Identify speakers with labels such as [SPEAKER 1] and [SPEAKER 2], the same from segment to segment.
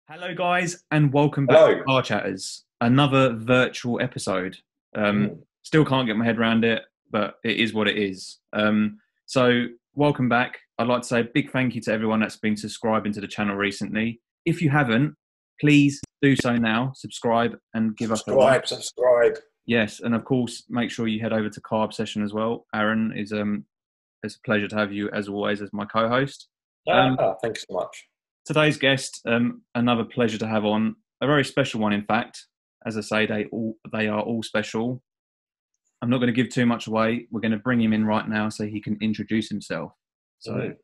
[SPEAKER 1] Hello, guys, and welcome back to
[SPEAKER 2] Hello.
[SPEAKER 1] Carchatters, another virtual episode.
[SPEAKER 2] Mm.
[SPEAKER 1] Still can't get my head around it, but it is what it is. Welcome back. I'd like to say a big thank you to everyone that's been subscribing to the channel recently. If you haven't, please do so now. Subscribe and give us a like.
[SPEAKER 2] Subscribe.
[SPEAKER 1] Yes, and of course, make sure you head over to Carb Session as well. Aaron is it's a pleasure to have you as always as my co-host. Um,
[SPEAKER 2] Thank you so much.
[SPEAKER 1] Today's guest, another pleasure to have on, a very special one, in fact. As I say, they are all special. I'm not going to give too much away. We're going to bring him in right now so he can introduce himself. So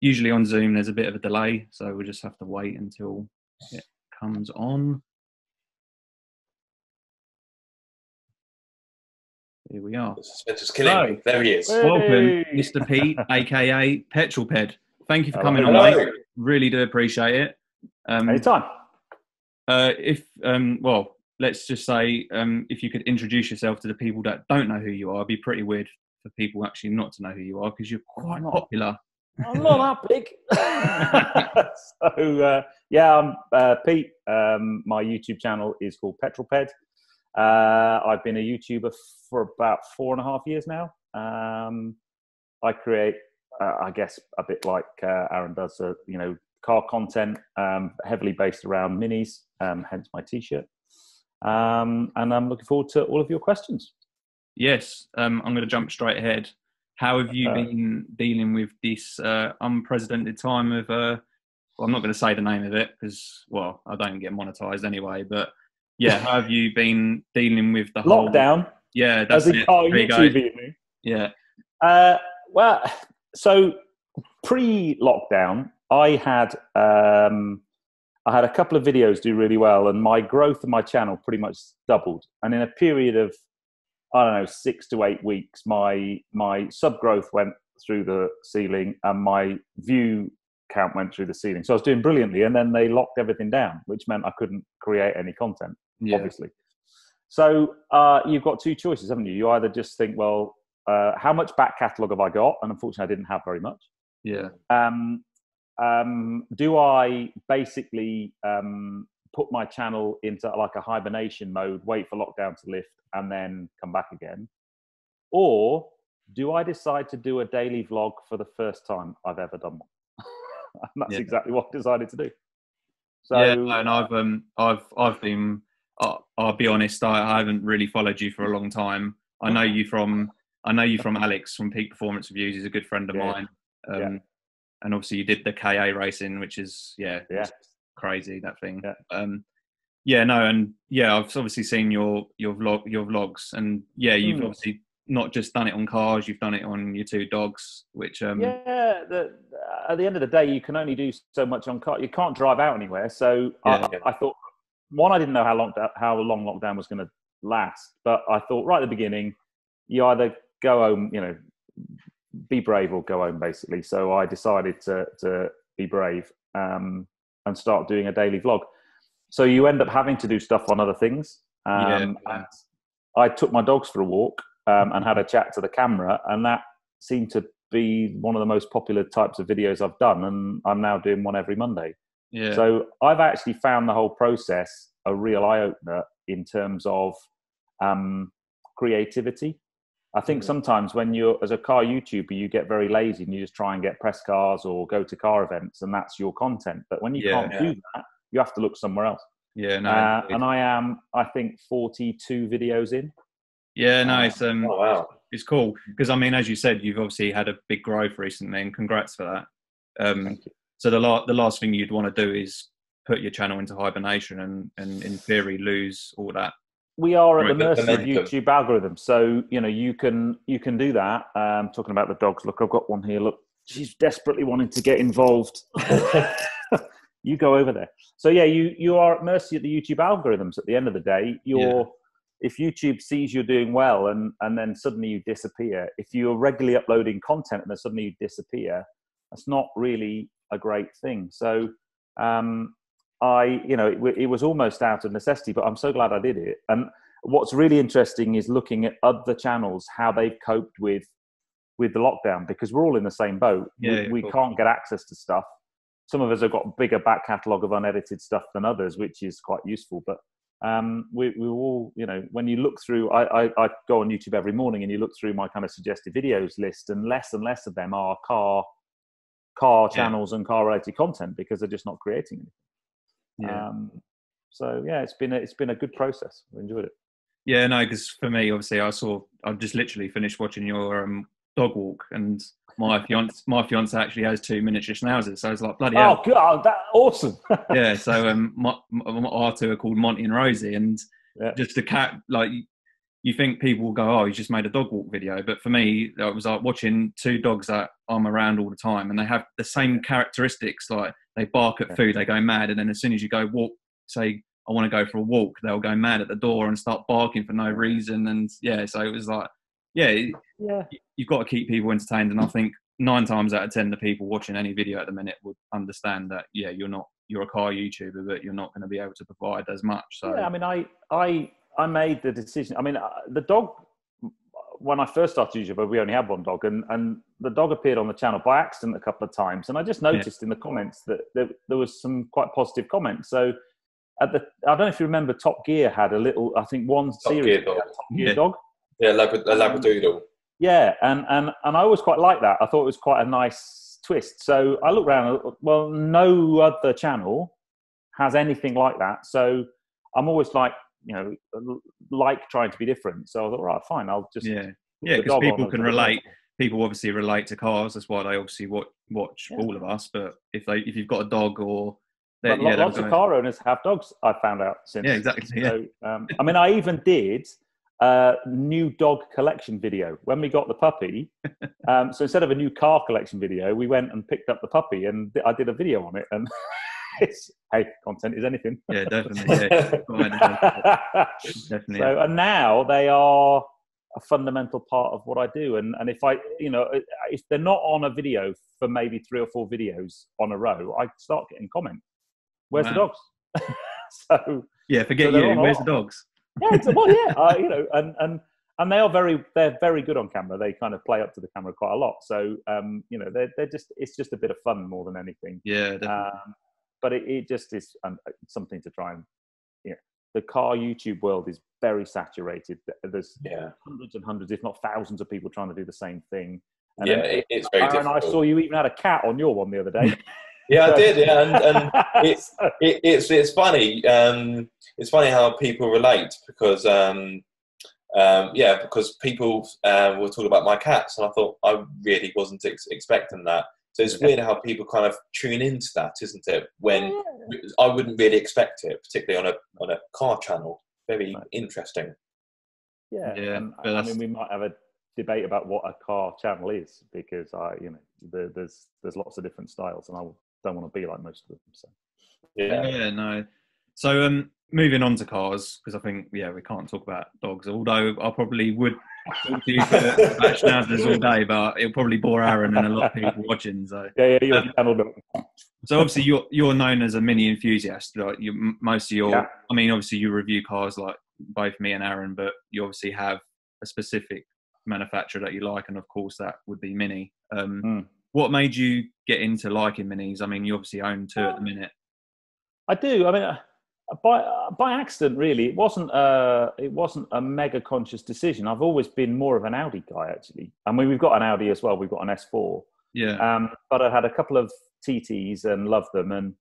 [SPEAKER 1] usually on Zoom, there's a bit of a delay, so we'll just have to wait until it comes on. Here we are.
[SPEAKER 2] The suspense is killing me. There he is.
[SPEAKER 1] Welcome, Mr. Pete, aka Petrol Ped. Thank you for coming on,
[SPEAKER 2] Hello.
[SPEAKER 1] mate. Really do appreciate it.
[SPEAKER 3] Anytime.
[SPEAKER 1] Well, let's just say if you could introduce yourself to the people that don't know who you are, it'd be pretty weird for people actually not to know who you are because you're quite popular.
[SPEAKER 3] I'm not that big. I'm Pete. My YouTube channel is called Petrol Ped. I've been a YouTuber for about 4.5 years now. I create, I guess, a bit like Aaron does, car content, heavily based around minis, hence my T-shirt. And I'm looking forward to all of your questions.
[SPEAKER 1] Yes, I'm going to jump straight ahead. How have you been dealing with this unprecedented time of, well, I'm not going to say the name of it because, well, I don't get monetized anyway, but yeah, how have you been dealing with the
[SPEAKER 3] lockdown?
[SPEAKER 1] Whole, yeah, that's it. Yeah.
[SPEAKER 3] Well, so pre-lockdown, I had a couple of videos do really well, and my growth of my channel pretty much doubled. And in a period of, I don't know, 6 to 8 weeks, my sub growth went through the ceiling, and my view count went through the ceiling. So I was doing brilliantly, and then they locked everything down, which meant I couldn't create any content, obviously. So you've got two choices, haven't you? You either just think, well, how much back catalogue have I got? And unfortunately, I didn't have very much.
[SPEAKER 1] Yeah.
[SPEAKER 3] Do I basically put my channel into like a hibernation mode, wait for lockdown to lift, and then come back again? Or do I decide to do a daily vlog for the first time I've ever done one? And that's exactly what I decided to do. So,
[SPEAKER 1] yeah, and I've been. I'll be honest. I haven't really followed you for a long time. I know you from Alex from Peak Performance Reviews. He's a good friend of mine. And obviously you did the KA racing, which is crazy, that thing. I've obviously seen your vlogs, and you've obviously not just done it on cars, you've done it on your two dogs, which at
[SPEAKER 3] the end of the day, you can only do so much on car. You can't drive out anywhere. So I thought, one, I didn't know how long lockdown was going to last, but I thought right at the beginning, you either go home, be brave or go home, basically. So I decided to be brave and start doing a daily vlog. So you end up having to do stuff on other things. And I took my dogs for a walk and had a chat to the camera, and that seemed to be one of the most popular types of videos I've done, and I'm now doing one every Monday. Yeah. So I've actually found the whole process a real eye-opener in terms of creativity. I think sometimes when you're, as a car YouTuber, you get very lazy and you just try and get press cars or go to car events, and that's your content. But when you can't do that, you have to look somewhere else. Yeah, no. And I am, I think, 42 videos in.
[SPEAKER 1] Yeah, no, it's it's cool because, I mean, as you said, you've obviously had a big growth recently, and congrats for that.
[SPEAKER 3] Thank you.
[SPEAKER 1] So the last thing you'd want to do is put your channel into hibernation and in theory lose all that.
[SPEAKER 3] We are at the mercy of YouTube algorithms, so you can do that. Talking about the dogs, look, I've got one here. Look, she's desperately wanting to get involved. You go over there. So you are at mercy of the YouTube algorithms. At the end of the day, if YouTube sees you're doing well and then suddenly you disappear, if you're regularly uploading content and then suddenly you disappear, that's not really a great thing. So it was almost out of necessity, but I'm so glad I did it. And what's really interesting is looking at other channels, how they've coped with the lockdown, because we're all in the same boat. We can't get access to stuff. some of us have got a bigger back catalogue of unedited stuff than others, which is quite useful. But we all, you know, when you look through, I go on YouTube every morning and you look through my kind of suggested videos list, and less of them are car channels and car related content because they're just not creating anything.
[SPEAKER 1] Yeah.
[SPEAKER 3] So yeah, it's been a good process. I enjoyed it.
[SPEAKER 1] Yeah, no, because for me, obviously, I've just literally finished watching your dog walk, and my fiance actually has 2 miniature schnauzers, so it's like bloody hell.
[SPEAKER 3] Oh god, that's awesome.
[SPEAKER 1] Yeah, so our two are called Monty and Rosie, and just the cat, like you think people will go, oh, he's just made a dog walk video, but for me, it was like watching two dogs that I'm around all the time, and they have the same characteristics. Like they bark at food, they go mad, and then as soon as you go walk, say I want to go for a walk, they'll go mad at the door and start barking for no reason. And so it was like, you've got to keep people entertained. And I think 9 times out of 10, the people watching any video at the minute would understand that, you're a car YouTuber, but you're not going to be able to provide as much. So
[SPEAKER 3] yeah, I mean, I made the decision. I mean, the dog, when I first started YouTube, we only had one dog, and the dog appeared on the channel by accident a couple of times. And I just noticed in the comments that there was some quite positive comments. So I don't know if you remember, Top Gear had a little, I think one series, Top Gear dog.
[SPEAKER 2] Yeah, a Labradoodle.
[SPEAKER 3] Yeah, and I always quite liked that. I thought it was quite a nice twist. So I looked around, well, no other channel has anything like that. So I'm always like, trying to be different. So I thought, right, fine, I'll just
[SPEAKER 1] because people can relate. People obviously relate to cars. That's why they obviously watch all of us. But if you've got a dog or
[SPEAKER 3] lots of car owners have dogs, I found out since.
[SPEAKER 1] Yeah, exactly. Yeah.
[SPEAKER 3] So, I mean, I even did a new dog collection video when we got the puppy. So instead of a new car collection video, we went and picked up the puppy, and I did a video on it. And content is anything.
[SPEAKER 1] Yeah, definitely. Yeah. Definitely.
[SPEAKER 3] So, and now they are a fundamental part of what I do. And if if they're not on a video for maybe 3 or 4 videos on a row, I start getting comments. Where's the dogs? So
[SPEAKER 1] forget you. Where's the dogs?
[SPEAKER 3] And they're very good on camera. They kind of play up to the camera quite a lot. So it's just a bit of fun more than anything.
[SPEAKER 1] Yeah, definitely.
[SPEAKER 3] But it just is something to try and. The car YouTube world is very saturated. There's hundreds and hundreds, if not thousands, of people trying to do the same thing. And
[SPEAKER 2] it's very difficult.
[SPEAKER 3] And I saw you even had a cat on your one the other day.
[SPEAKER 2] Yeah, I did. Yeah, and it's funny. It's funny how people relate because because people will talk about my cats, and I thought I really wasn't expecting that. So it's weird how people kind of tune into that, isn't it? When I wouldn't really expect it, particularly on a car channel. Very interesting.
[SPEAKER 3] Yeah. I mean, we might have a debate about what a car channel is, because there's lots of different styles, and I don't want to be like most of them. So
[SPEAKER 1] So moving on to cars, because I think we can't talk about dogs. Although I probably would talk to you about schnauzers all day, but it'll probably bore Aaron and a lot of people watching. So
[SPEAKER 3] your channel.
[SPEAKER 1] So obviously you're known as a mini enthusiast. Like I mean, obviously you review cars like both me and Aaron, but you obviously have a specific manufacturer that you like, and of course that would be Mini. What made you get into liking minis? I mean, you obviously own 2 at the minute.
[SPEAKER 3] I do. I mean, by accident, really. It wasn't a mega conscious decision. I've always been more of an Audi guy, actually. I mean, we've got an Audi as well. We've got an S4.
[SPEAKER 1] Yeah.
[SPEAKER 3] But I had a couple of TTs and loved them, and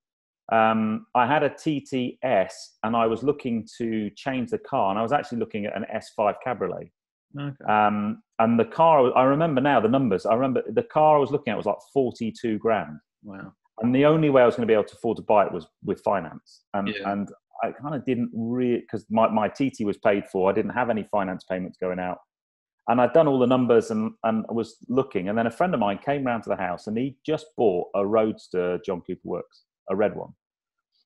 [SPEAKER 3] I had a TTS, and I was looking to change the car, and I was actually looking at an S5 Cabriolet.
[SPEAKER 1] Okay.
[SPEAKER 3] And the car, I remember now the numbers. I remember the car I was looking at was like 42 grand.
[SPEAKER 1] Wow.
[SPEAKER 3] And the only way I was going to be able to afford to buy it was with finance. And I kind of didn't really, because my TT was paid for. I didn't have any finance payments going out. And I'd done all the numbers and I was looking. And then a friend of mine came round to the house, and he just bought a Roadster John Cooper Works, a red one.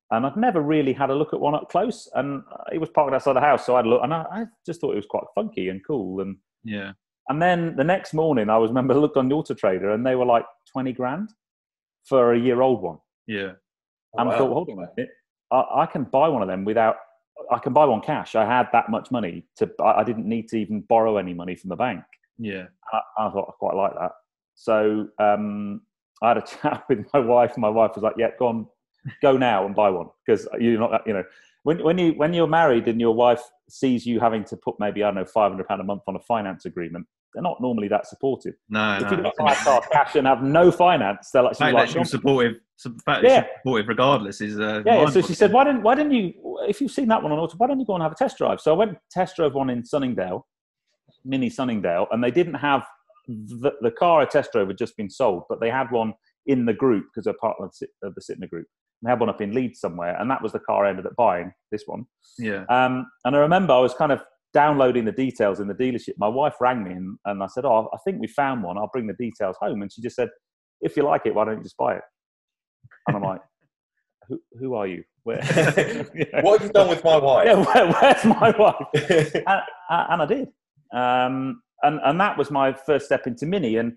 [SPEAKER 3] And I'd never really had a look at one up close. And it was parked outside the house. So I had a look, and I just thought it was quite funky and cool. And then the next morning, I looked on the Auto Trader, and they were like 20 grand for a year-old one.
[SPEAKER 1] Yeah.
[SPEAKER 3] And I thought, hold on a minute, I can buy one of them I can buy one cash. I had that much money I didn't need to even borrow any money from the bank.
[SPEAKER 1] Yeah.
[SPEAKER 3] I thought I quite like that. So I had a chat with my wife, and my wife was like, "Yeah, go now and buy one, because you're not, when you're married and your wife sees you having to put maybe, I don't know, £500 a month on a finance agreement, they're not normally that supportive. If you don't buy a car cash and have no finance, they're actually like,
[SPEAKER 1] you're supportive. Supportive regardless is
[SPEAKER 3] So she said, why didn't you, if you've seen that one on auto, why don't you go and have a test drive? So I went test drove one in Sunningdale, Mini Sunningdale, and they didn't have the car I test drove had just been sold, but they had one in the group because they're part of the Sytner group. And they had one up in Leeds somewhere, and that was the car I ended up buying, this one.
[SPEAKER 1] Yeah.
[SPEAKER 3] And I remember I was kind of downloading the details in the dealership. My wife rang me and I said, "Oh, I think we found one. I'll bring the details home." And she just said, "If you like it, why don't you just buy it?" And I'm like, who are you? Where?
[SPEAKER 2] What have you done with my wife?
[SPEAKER 3] Yeah, where's my wife? And I did. And that was my first step into Mini. And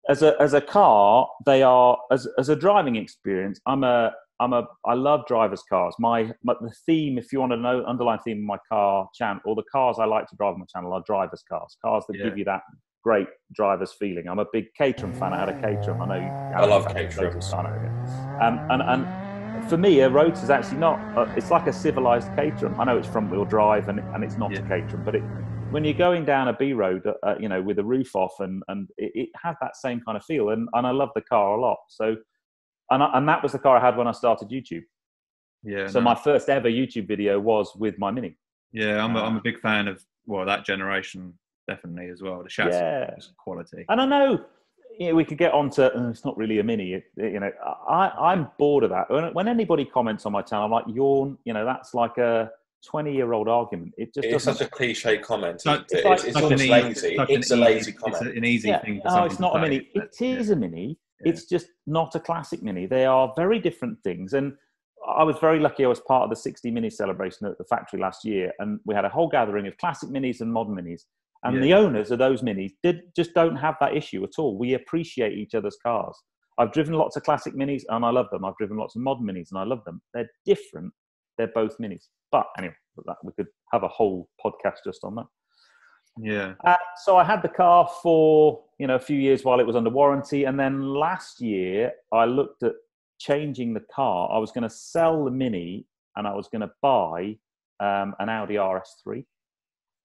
[SPEAKER 3] as a car, they are, as a driving experience, I love drivers' cars. The theme, if you want to know, underlying theme of my car channel, or the cars I like to drive on my channel, are drivers' cars that give you that great driver's feeling. I'm a big Caterham fan. I had a Caterham. I know you.
[SPEAKER 2] I love Caterhams.
[SPEAKER 3] And for me, a Roadster is actually not. It's like a civilized Caterham. I know it's front-wheel drive and it's not a Caterham, but when you're going down a B road, with the roof off, and it has that same kind of feel. And I love the car a lot. So. And that was the car I had when I started YouTube.
[SPEAKER 1] Yeah.
[SPEAKER 3] So my first ever YouTube video was with my Mini.
[SPEAKER 1] Yeah, I'm a big fan of that generation, definitely, as well. The chassis quality.
[SPEAKER 3] And I know we could get on to it's not really a Mini. I'm bored of that. When anybody comments on my channel, I'm like, that's like a 20-year-old argument.
[SPEAKER 2] It's such a cliche comment.
[SPEAKER 3] It's
[SPEAKER 2] almost lazy. It's a lazy comment.
[SPEAKER 1] It's an easy thing.
[SPEAKER 3] No, it's not a Mini. It is a Mini. Yeah. It's just not a classic Mini. They are very different things. And I was very lucky. I was part of the 60 Mini celebration at the factory last year. And we had a whole gathering of classic Minis and modern Minis. And the owners of those Minis just don't have that issue at all. We appreciate each other's cars. I've driven lots of classic Minis and I love them. I've driven lots of modern Minis and I love them. They're different. They're both Minis. But anyway, we could have a whole podcast just on that.
[SPEAKER 1] Yeah.
[SPEAKER 3] So I had the car for a few years while it was under warranty, and then last year I looked at changing the car. I was going to sell the Mini, and I was going to buy an Audi RS3.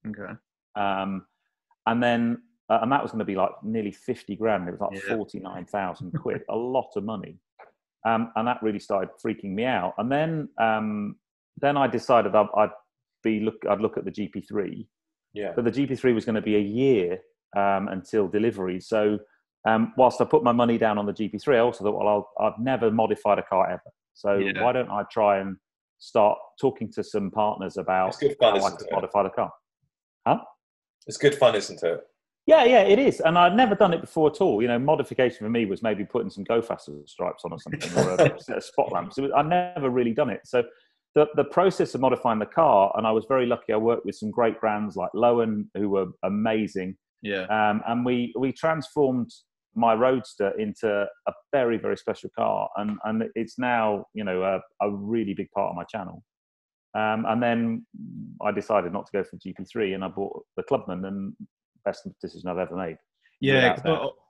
[SPEAKER 1] Okay.
[SPEAKER 3] And then and that was going to be like nearly 50 grand. It was like 49,000 quid, a lot of money. And that really started freaking me out. And then I decided I'd look at the GP3.
[SPEAKER 2] Yeah.
[SPEAKER 3] But the GP3 was going to be a year until delivery. So whilst I put my money down on the GP3, I also thought, well, I've never modified a car ever. So why don't I try and start talking to some partners about how I could modify the car? Huh?
[SPEAKER 2] It's good fun, isn't it?
[SPEAKER 3] Yeah, it is. And I'd never done it before at all. Modification for me was maybe putting some Go Faster stripes on or something, or a set of spot lamps. I'd never really done it. So the process of modifying the car, and I was very lucky. I worked with some great brands like Lowen, who were amazing.
[SPEAKER 1] Yeah.
[SPEAKER 3] And we transformed my Roadster into a very, very special car, and it's now a really big part of my channel. And then I decided not to go for GP3, and I bought the Clubman, and best decision I've ever made.
[SPEAKER 1] Yeah,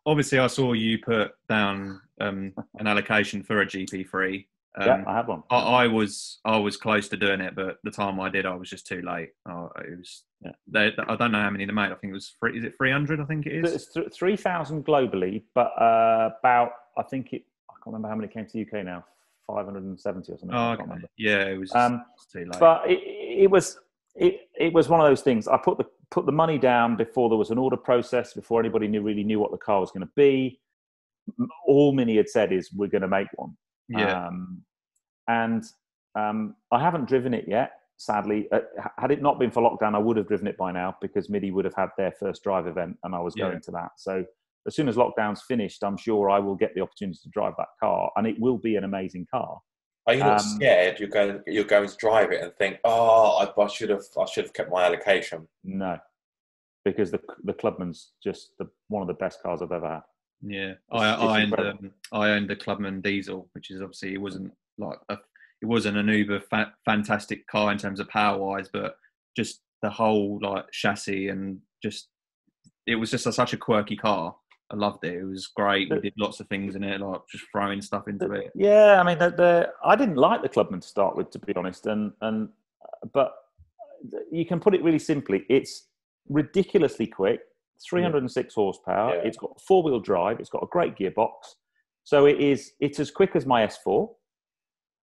[SPEAKER 1] obviously I saw you put down an allocation for a GP3.
[SPEAKER 3] I had one.
[SPEAKER 1] I was close to doing it, but the time I did, I was just too late. It was. Yeah. I don't know how many they made. I think it was is it 300? I think it is.
[SPEAKER 3] It's 3,000 globally, but about I can't remember how many came to the UK now. 570 or something. I can't remember.
[SPEAKER 1] Yeah, it was too late.
[SPEAKER 3] But it was one of those things. I put the money down before there was an order process, before anybody really knew what the car was going to be. All Mini had said is we're going to make one.
[SPEAKER 1] Yeah.
[SPEAKER 3] I haven't driven it yet, sadly. Had it not been for lockdown, I would have driven it by now, because MIDI would have had their first drive event and I was going to that. So as soon as lockdown's finished, I'm sure I will get the opportunity to drive that car, and it will be an amazing car.
[SPEAKER 2] Are you not scared you're going to drive it and think, I should have kept my allocation?
[SPEAKER 3] No, because the Clubman's just one of the best cars I've ever had.
[SPEAKER 1] Yeah, I owned the Clubman diesel, which is obviously it wasn't an uber fantastic car in terms of power wise, but just the whole chassis and just it was just such a quirky car. I loved it. It was great. We did lots of things in it, like just throwing stuff into it.
[SPEAKER 3] Yeah, I mean, I didn't like the Clubman to start with, to be honest, but you can put it really simply. It's ridiculously quick, 306 horsepower.
[SPEAKER 2] Yeah.
[SPEAKER 3] It's got 4-wheel drive. It's got a great gearbox. So it's as quick as my S4,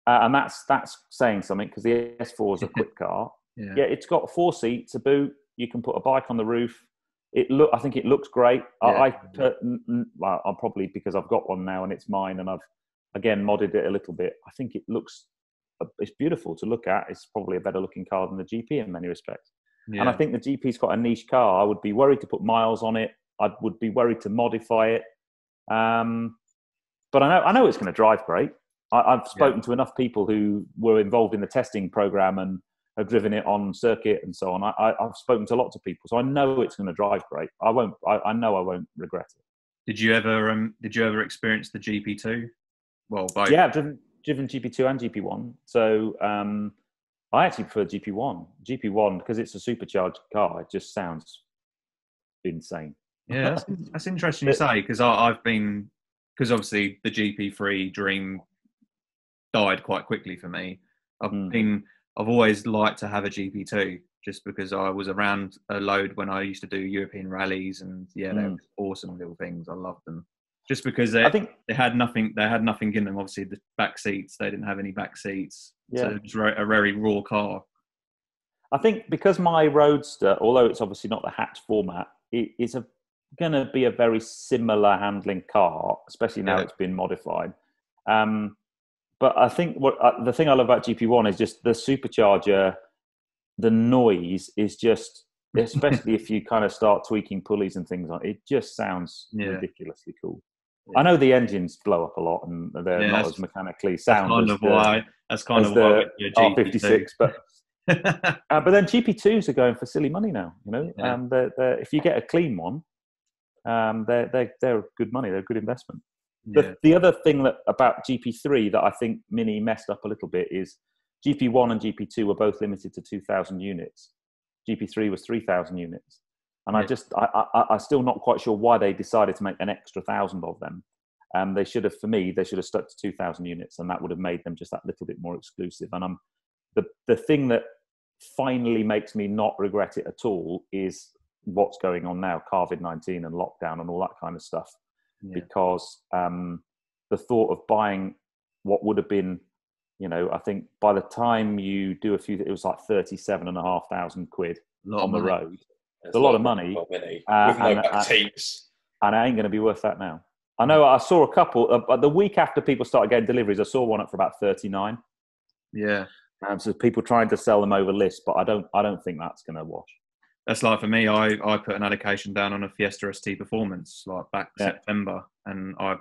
[SPEAKER 3] and that's saying something because the S4 is a quick car. Yeah, it's got 4 seats, a boot. You can put a bike on the roof. I think it looks great.
[SPEAKER 2] Yeah.
[SPEAKER 3] Well, I'm probably because I've got one now and it's mine, and I've again modded it a little bit. I think it's beautiful to look at. It's probably a better looking car than the GP in many respects. Yeah. And I think the GP's quite a niche car. I would be worried to put miles on it. I would be worried to modify it. But I know it's going to drive great. I've spoken to enough people who were involved in the testing program and have driven it on circuit and so on. I've spoken to lots of people, so I know it's going to drive great. I know I won't regret it.
[SPEAKER 1] Did you ever experience the GP2? Well, both.
[SPEAKER 3] Yeah, I've driven GP2 and GP1. So I actually prefer GP1. GP1 because it's a supercharged car. It just sounds insane.
[SPEAKER 1] Yeah, that's interesting to say because because obviously the GP3 dream died quite quickly for me. I've always liked to have a GP2 just because I was around a load when I used to do European rallies, and they were awesome little things. I loved them just because they had nothing in them. Obviously, the back seats, they didn't have any back seats, so it was a very raw car.
[SPEAKER 3] I think because my Roadster, although it's obviously not the hatch format, it is going to be a very similar handling car, especially now it's been modified. But I think the thing I love about GP1 is just the supercharger. The noise is just, especially if you kind of start tweaking pulleys and things on it, just sounds ridiculously cool. Yeah. I know the engines blow up a lot and they're not as mechanically sound
[SPEAKER 1] that's kind of why
[SPEAKER 3] the R56, but then GP2s are going for silly money now, and if you get a clean one, they're good money. They're a good investment. Yeah. The other thing about GP3 that I think Mini messed up a little bit is GP1 and GP2 were both limited to 2,000 units. GP3 was 3,000 units. And I'm still not quite sure why they decided to make an extra 1,000 of them. They should have stuck to 2,000 units, and that would have made them just that little bit more exclusive. And the thing that finally makes me not regret it at all is what's going on now, COVID-19 and lockdown and all that kind of stuff. Yeah. Because the thought of buying what would have been, I think by the time you do it was like 37,500 quid on the road. It's a lot of money.
[SPEAKER 2] With no back tapes.
[SPEAKER 3] And it ain't going to be worth that now. I know I saw a couple, the week after people started getting deliveries, I saw one up for about 39.
[SPEAKER 1] Yeah.
[SPEAKER 3] So people trying to sell them over list, but I don't think that's going to wash.
[SPEAKER 1] That's like for me, I put an allocation down on a Fiesta ST Performance like back September, and I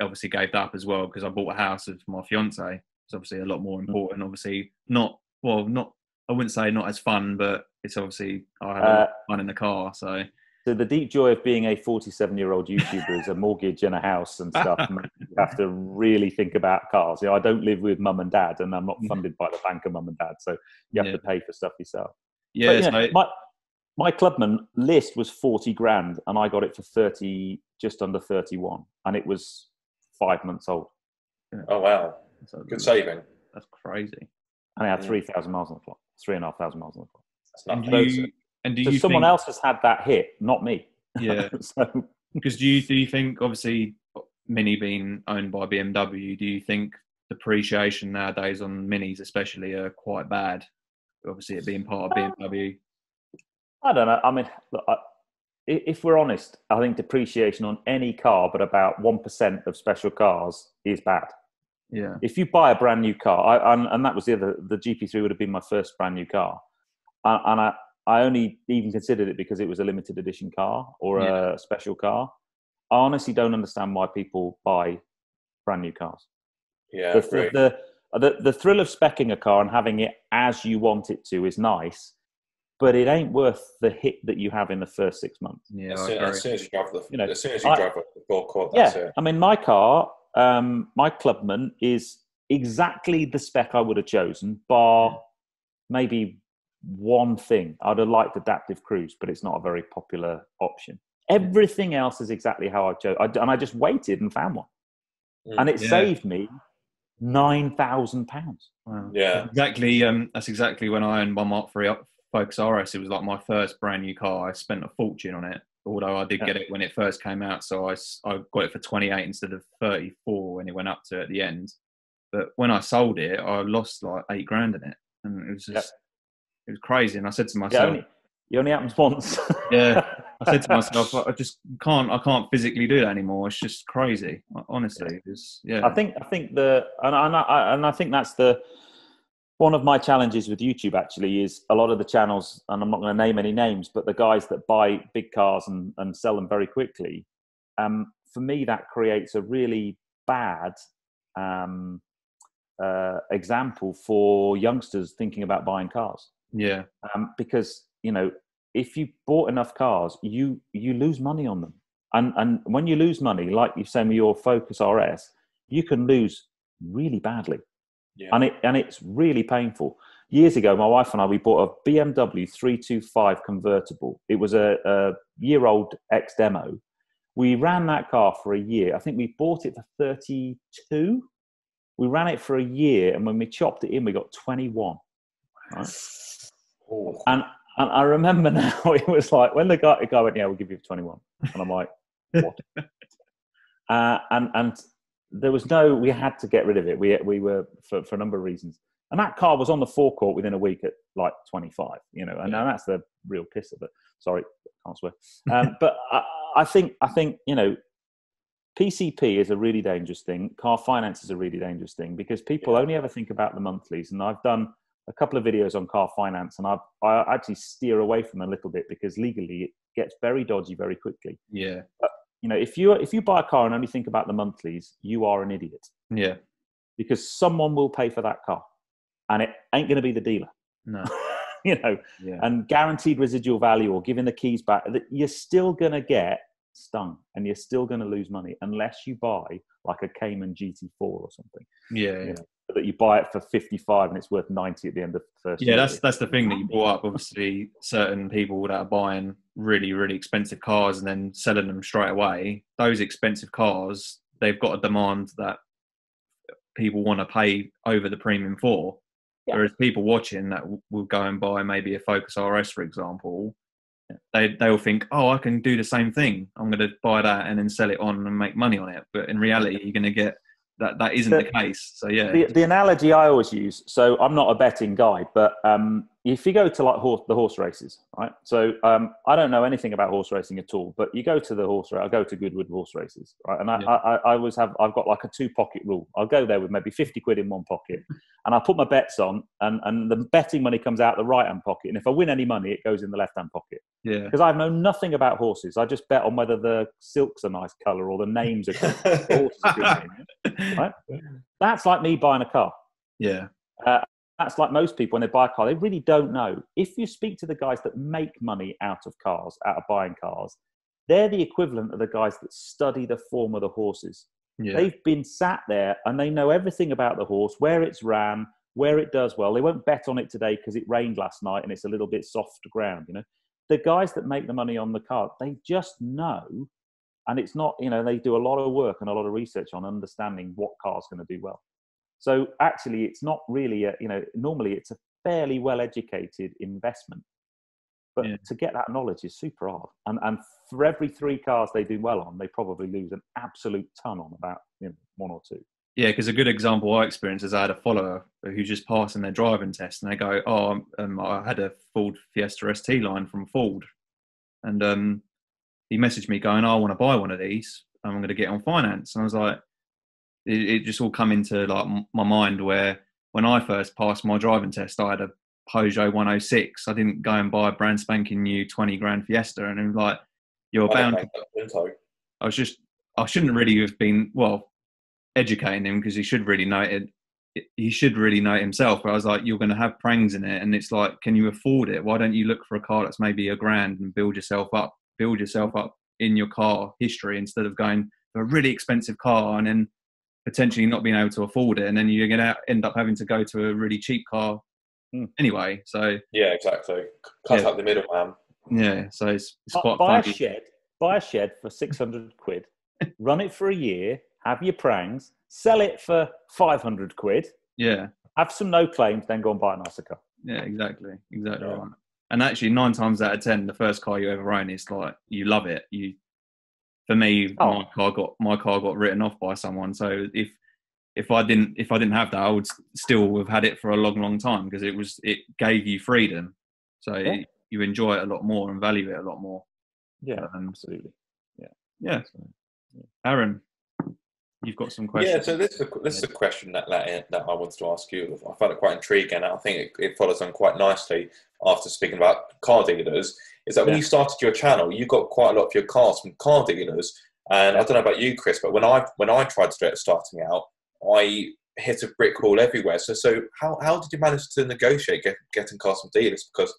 [SPEAKER 1] obviously gave that up as well because I bought a house with my fiance. It's obviously a lot more important. Obviously, I wouldn't say not as fun, but it's obviously I had a lot of fun in the car. So
[SPEAKER 3] the deep joy of being a 47-year-old YouTuber is a mortgage and a house and stuff. You have to really think about cars. I don't live with mum and dad, and I'm not funded by the bank of mum and dad, so you have to pay for stuff yourself.
[SPEAKER 1] Yeah,
[SPEAKER 3] my Clubman list was 40 grand, and I got it for just under 31, and it was 5 months old.
[SPEAKER 2] Yeah. Oh wow, good saving.
[SPEAKER 1] That's crazy.
[SPEAKER 3] And I had 3,000 miles on the clock, 3,500 miles on the clock.
[SPEAKER 1] That's not
[SPEAKER 3] someone else has had that hit, not me.
[SPEAKER 1] Yeah. Because do you think, obviously, Mini being owned by BMW, do you think depreciation nowadays on Minis especially are quite bad? Obviously, it being part of BMW.
[SPEAKER 3] I don't know. I mean, look, if we're honest, I think depreciation on any car, but about 1% of special cars, is bad.
[SPEAKER 1] Yeah.
[SPEAKER 3] If you buy a brand new car, and that was the GP3 would have been my first brand new car, and I only even considered it because it was a limited edition car or a special car. I honestly don't understand why people buy brand new cars.
[SPEAKER 2] Yeah,
[SPEAKER 3] the thrill of speccing a car and having it as you want it to is nice, but it ain't worth the hit that you have in the first 6 months.
[SPEAKER 2] Yeah, as soon as you drive the forecourt, that's it.
[SPEAKER 3] I mean, my car, my Clubman is exactly the spec I would have chosen, bar maybe one thing. I'd have liked adaptive cruise, but it's not a very popular option. Everything else is exactly how I chose. And I just waited and found one. And it saved me £9,000.
[SPEAKER 1] Wow.
[SPEAKER 2] Yeah.
[SPEAKER 1] Exactly. That's exactly when I owned my Mark III Focus RS. It was like my first brand new car. I spent a fortune on it, although I did get it when it first came out. So I got it for 28 instead of 34 when it went up to at the end. But when I sold it, I lost like £8,000 in it, and it was just it was crazy. And I said to myself,
[SPEAKER 3] it only happens once.
[SPEAKER 1] yeah. I said to myself, I just can't. I can't physically do that anymore. It's just crazy. Honestly,
[SPEAKER 3] I think I think that's one of my challenges with YouTube. Actually, is a lot of the channels, and I'm not going to name any names, but the guys that buy big cars and sell them very quickly. For me, that creates a really bad example for youngsters thinking about buying cars.
[SPEAKER 1] Yeah.
[SPEAKER 3] Because if you bought enough cars, you lose money on them, and when you lose money, like you say with your Focus RS, you can lose really badly, and it's really painful. Years ago, my wife and I, we bought a BMW 325 convertible. It was a year-old ex-demo. We ran that car for a year. I think we bought it for 32. We ran it for a year, and when we chopped it in, we got 21. Right?
[SPEAKER 2] Oh.
[SPEAKER 3] And I remember now, it was like when the guy went, "Yeah, we'll give you 21," and I'm like, "What?" And there was we had to get rid of it. We were for a number of reasons, and that car was on the forecourt within a week at like 25. And that's the real piss of it. Sorry, can't swear. But I think PCP is a really dangerous thing. Car finance is a really dangerous thing because people only ever think about the monthlies. And I've done a couple of videos on car finance, and I actually steer away from them a little bit because legally it gets very dodgy very quickly.
[SPEAKER 1] Yeah.
[SPEAKER 3] But, if you buy a car and only think about the monthlies, you are an idiot.
[SPEAKER 1] Yeah.
[SPEAKER 3] Because someone will pay for that car, and it ain't going to be the dealer.
[SPEAKER 1] No.
[SPEAKER 3] And guaranteed residual value or giving the keys back, you're still going to get stung and you're still going to lose money unless you buy like a Cayman GT4 or something. That you buy it for 55 and it's worth 90 at the end of the first year.
[SPEAKER 1] That's the thing that you brought up. Obviously, certain people that are buying really, really expensive cars and then selling them straight away, those expensive cars, they've got a demand that people want to pay over the premium for. Whereas people watching that will go and buy maybe a Focus RS, for example, they'll think, oh, I can do the same thing. I'm going to buy that and then sell it on and make money on it. But in reality, you're going to get that isn't the case. So
[SPEAKER 3] the analogy I always use. So I'm not a betting guy, but if you go to like the horse races, right? So I don't know anything about horse racing at all, but you go to the horse race. I go to Goodwood horse races, right? And I always I've got like a 2-pocket rule. I'll go there with maybe 50 quid in one pocket, and I'll put my bets on, and the betting money comes out the right hand pocket, and if I win any money, it goes in the left hand pocket.
[SPEAKER 1] Yeah.
[SPEAKER 3] Because I know nothing about horses. I just bet on whether the silk's a nice colour or the names are good. The horse is good name, right? That's like me buying a car.
[SPEAKER 1] Yeah.
[SPEAKER 3] That's like most people when they buy a car, they really don't know. If you speak to the guys that make money out of cars, out of buying cars, they're the equivalent of the guys that study the form of the horses. Yeah. They've been sat there and they know everything about the horse, where it's ran, where it does well. They won't bet on it today because it rained last night and it's a little bit soft ground, The guys that make the money on the car, they just know. And it's not, they do a lot of work and a lot of research on understanding what car's going to do well. So actually, it's not really, normally it's a fairly well-educated investment. But to get that knowledge is super hard. And for every 3 cars they do well on, they probably lose an absolute ton on about 1 or 2.
[SPEAKER 1] Yeah, because a good example I experienced is I had a follower who just passed in their driving test, and they go, "Oh, I had a Ford Fiesta ST line from Ford," and he messaged me going, "Oh, I want to buy one of these. I'm going to get on finance." And I was like, it just all come into like my mind where when I first passed my driving test, I had a Peugeot 106. I didn't go and buy a brand spanking new 20 grand Fiesta, and it was like, you're bound to. I shouldn't really have been educating him because he should really know it. He should really know it himself. But I was like, you're going to have prangs in it, and it's like, can you afford it? Why don't you look for a car that's maybe £1,000 and build yourself up in your car history instead of going for a really expensive car and then potentially not being able to afford it, and then you're going to end up having to go to a really cheap car anyway. So
[SPEAKER 2] yeah, exactly. Cut out the middleman.
[SPEAKER 1] Yeah, so it's quite
[SPEAKER 3] buy
[SPEAKER 1] funny.
[SPEAKER 3] a shed, buy a shed for 600 quid, run it for a year, have your prangs, sell it for 500 quid.
[SPEAKER 1] Yeah.
[SPEAKER 3] Have some no claims, then go and buy a nicer car.
[SPEAKER 1] Yeah, exactly right. And actually, 9 times out of 10, the first car you ever own is like you love it. For me, my car got written off by someone. So if I didn't have that, I would still have had it for a long time because it gave you freedom. So you enjoy it a lot more and value it a lot more.
[SPEAKER 3] Yeah, absolutely.
[SPEAKER 1] Yeah. Aaron, you've got some questions.
[SPEAKER 2] Yeah, so this is a question that I wanted to ask you. I find it quite intriguing. I think it follows on quite nicely after speaking about car dealers. Is that when you started your channel, you got quite a lot of your cars from car dealers. And I don't know about you, Chris, but when I tried to do it starting out, I hit a brick wall everywhere. So how did you manage to negotiate getting cars from dealers? Because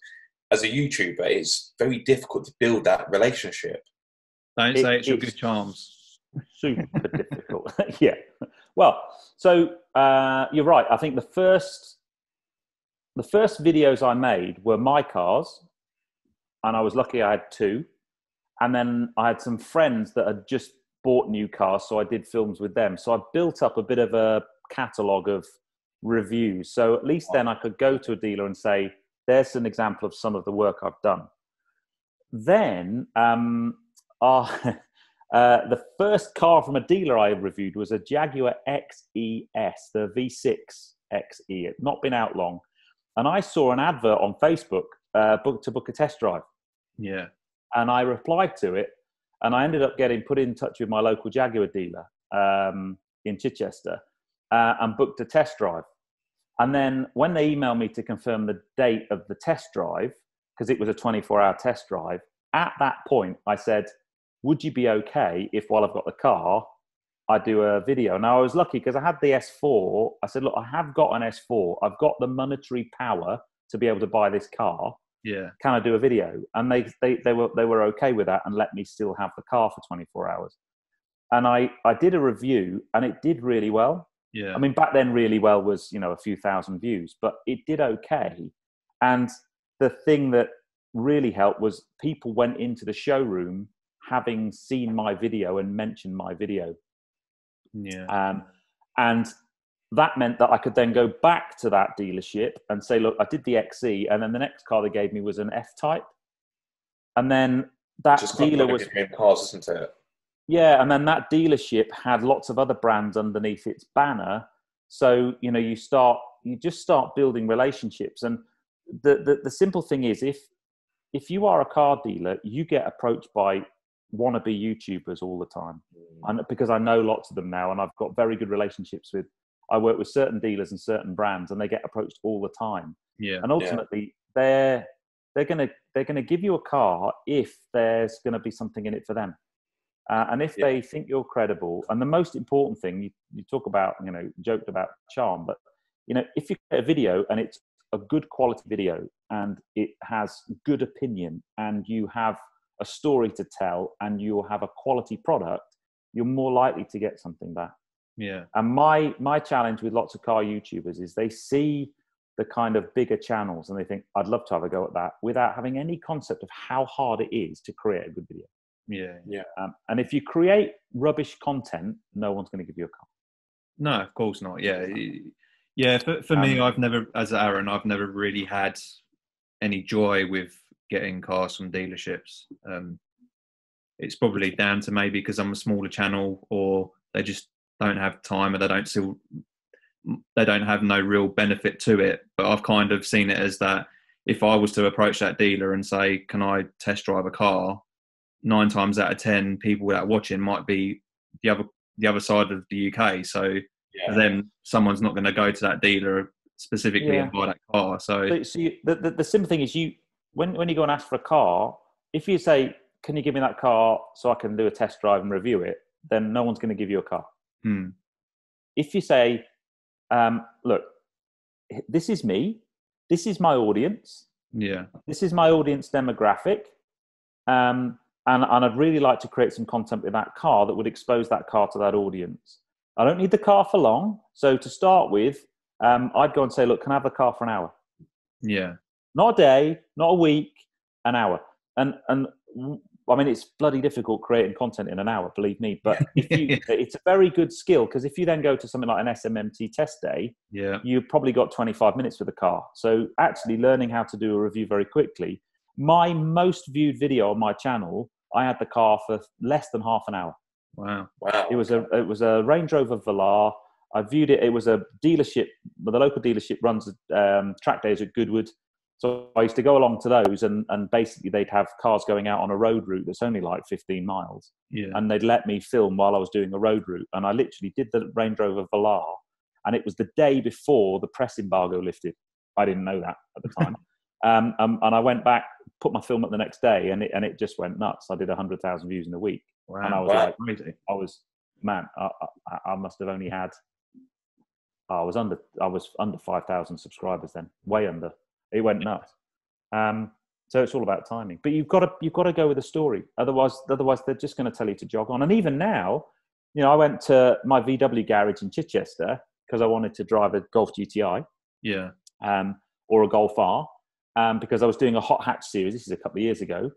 [SPEAKER 2] as a YouTuber, it's very difficult to build that relationship.
[SPEAKER 1] Don't say it's your good charms.
[SPEAKER 3] Super difficult. Yeah. Well, so you're right. I think the first videos I made were my cars, and I was lucky I had 2. And then I had some friends that had just bought new cars, so I did films with them. So I built up a bit of a catalogue of reviews. So at least then I could go to a dealer and say, there's an example of some of the work I've done. Then the first car from a dealer I reviewed was a Jaguar XES, the V6 XE. It's not been out long. And I saw an advert on Facebook to book a test drive.
[SPEAKER 1] Yeah.
[SPEAKER 3] And I replied to it, and I ended up getting put in touch with my local Jaguar dealer in Chichester and booked a test drive. And then when they emailed me to confirm the date of the test drive, because it was a 24-hour test drive, at that point I said, would you be okay if while I've got the car, I do a video? Now, I was lucky because I had the S4. I said, look, I have got an S4. I've got the monetary power to be able to buy this car.
[SPEAKER 1] Yeah. Can
[SPEAKER 3] I do a video? And they were okay with that and let me still have the car for 24 hours. And I did a review and it did really well.
[SPEAKER 1] Yeah.
[SPEAKER 3] I mean, back then really well was, a few thousand views, but it did okay. And the thing that really helped was people went into the showroom having seen my video and mentioned my video.
[SPEAKER 1] Yeah.
[SPEAKER 3] And that meant that I could then go back to that dealership and say, look, I did the XE, and then the next car they gave me was an F-Type. And then that dealer was...
[SPEAKER 2] cars, isn't it?
[SPEAKER 3] Yeah, and then that dealership had lots of other brands underneath its banner. So, you just start building relationships. And the simple thing is, if you are a car dealer, you get approached by wannabe YouTubers all the time. And because I know lots of them now, and I've got very good relationships I work with certain dealers and certain brands, and they get approached all the time.
[SPEAKER 1] Yeah.
[SPEAKER 3] And ultimately, they're gonna give you a car if there's gonna be something in it for them, and if they think you're credible. And the most important thing you talk about, joked about charm, but if you get a video and it's a good quality video and it has good opinion and you have a story to tell and you'll have a quality product, you're more likely to get something back.
[SPEAKER 1] Yeah.
[SPEAKER 3] And my challenge with lots of car YouTubers is they see the kind of bigger channels and they think, I'd love to have a go at that, without having any concept of how hard it is to create a good video.
[SPEAKER 1] Yeah. Yeah.
[SPEAKER 3] And if you create rubbish content, no one's going to give you a car.
[SPEAKER 1] No, of course not. Yeah. Yeah. For me, I've never really had any joy with getting cars from dealerships. It's probably down to maybe because I'm a smaller channel, or they just don't have time, or they don't have no real benefit to it. But I've kind of seen it as that if I was to approach that dealer and say, can I test drive a car, 9 times out of 10 people that are watching might be the other side of the UK. So then someone's not going to go to that dealer specifically and buy that car. So
[SPEAKER 3] the simple thing is, when you go and ask for a car, if you say, can you give me that car so I can do a test drive and review it, then no one's going to give you a car. If you say, look, this is me, this is my audience, this is my audience demographic, and I'd really like to create some content with that car that would expose that car to that audience. I don't need the car for long. So to start with, I'd go and say, look, can I have the car for an hour? Yeah. Not a day, not a week, an hour. And I mean, it's bloody difficult creating content in an hour, believe me. But it's a very good skill, because if you then go to something like an SMMT test day, you've probably got 25 minutes with the car. So actually learning how to do a review very quickly. My most viewed video on my channel, I had the car for less than half an hour.
[SPEAKER 1] Wow.
[SPEAKER 3] It was a Range Rover Velar. I viewed it. It was a dealership. The local dealership runs track days at Goodwood. So I used to go along to those, and basically they'd have cars going out on a road route that's only like 15 miles.
[SPEAKER 1] Yeah.
[SPEAKER 3] And they'd let me film while I was doing a road route. And I literally did the Range Rover Velar. And it was the day before the press embargo lifted. I didn't know that at the time. And I went back, put my film up the next day, and it just went nuts. I did 100,000 views in a week.
[SPEAKER 1] Wow.
[SPEAKER 3] And I was I must have only had, I was under 5,000 subscribers then, way under. It went nuts. So it's all about timing. But you've got to go with a story. Otherwise they're just going to tell you to jog on. And even now, you know, I went to my VW garage in Chichester because I wanted to drive a Golf GTI.
[SPEAKER 1] Yeah.
[SPEAKER 3] Or a Golf R, because I was doing a hot hatch series. This is a couple of years ago.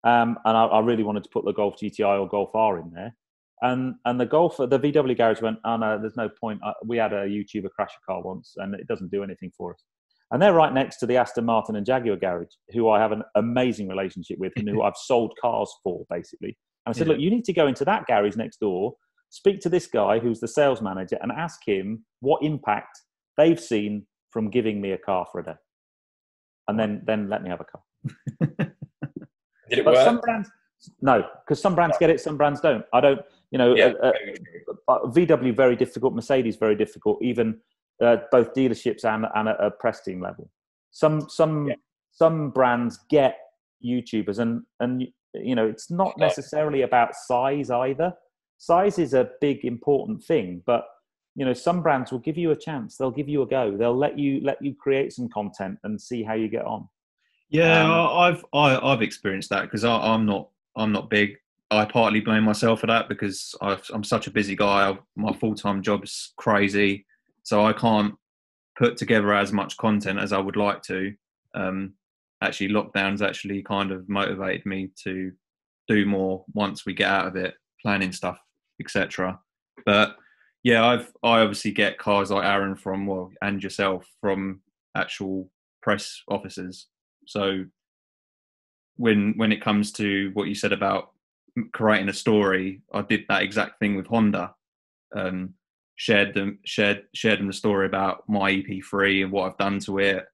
[SPEAKER 3] And I really wanted to put the Golf GTI or Golf R in there. And the VW garage went, oh no, there's no point. We had a YouTuber crash a car once and it doesn't do anything for us. And they're right next to the Aston Martin and Jaguar garage, who I have an amazing relationship with and who I've sold cars for, basically. And I said, look, you need to go into that garage next door, speak to this guy who's the sales manager and ask him what impact they've seen from giving me a car for a day. And then let me have a car.
[SPEAKER 2] Did it work?
[SPEAKER 3] Some brands, no, because some brands get it, some brands don't. I don't, you know, VW very difficult, Mercedes very difficult, even both dealerships and at a press team level. Some brands get YouTubers, and you know, it's not necessarily about size either. Size is a big important thing, but you know, some brands will give you a chance. They'll give you a go. They'll let you create some content and see how you get on.
[SPEAKER 1] Yeah, I've experienced that because I'm not big. I partly blame myself for that because I'm such a busy guy. My full-time job's crazy, so I can't put together as much content as I would like to. Actually, lockdown's actually kind of motivated me to do more once we get out of it, planning stuff, etc. But yeah, I obviously get cars like Aaron and yourself from actual press officers. So when it comes to what you said about creating a story, I did that exact thing with Honda. Shared them the story about my EP3 and what I've done to it,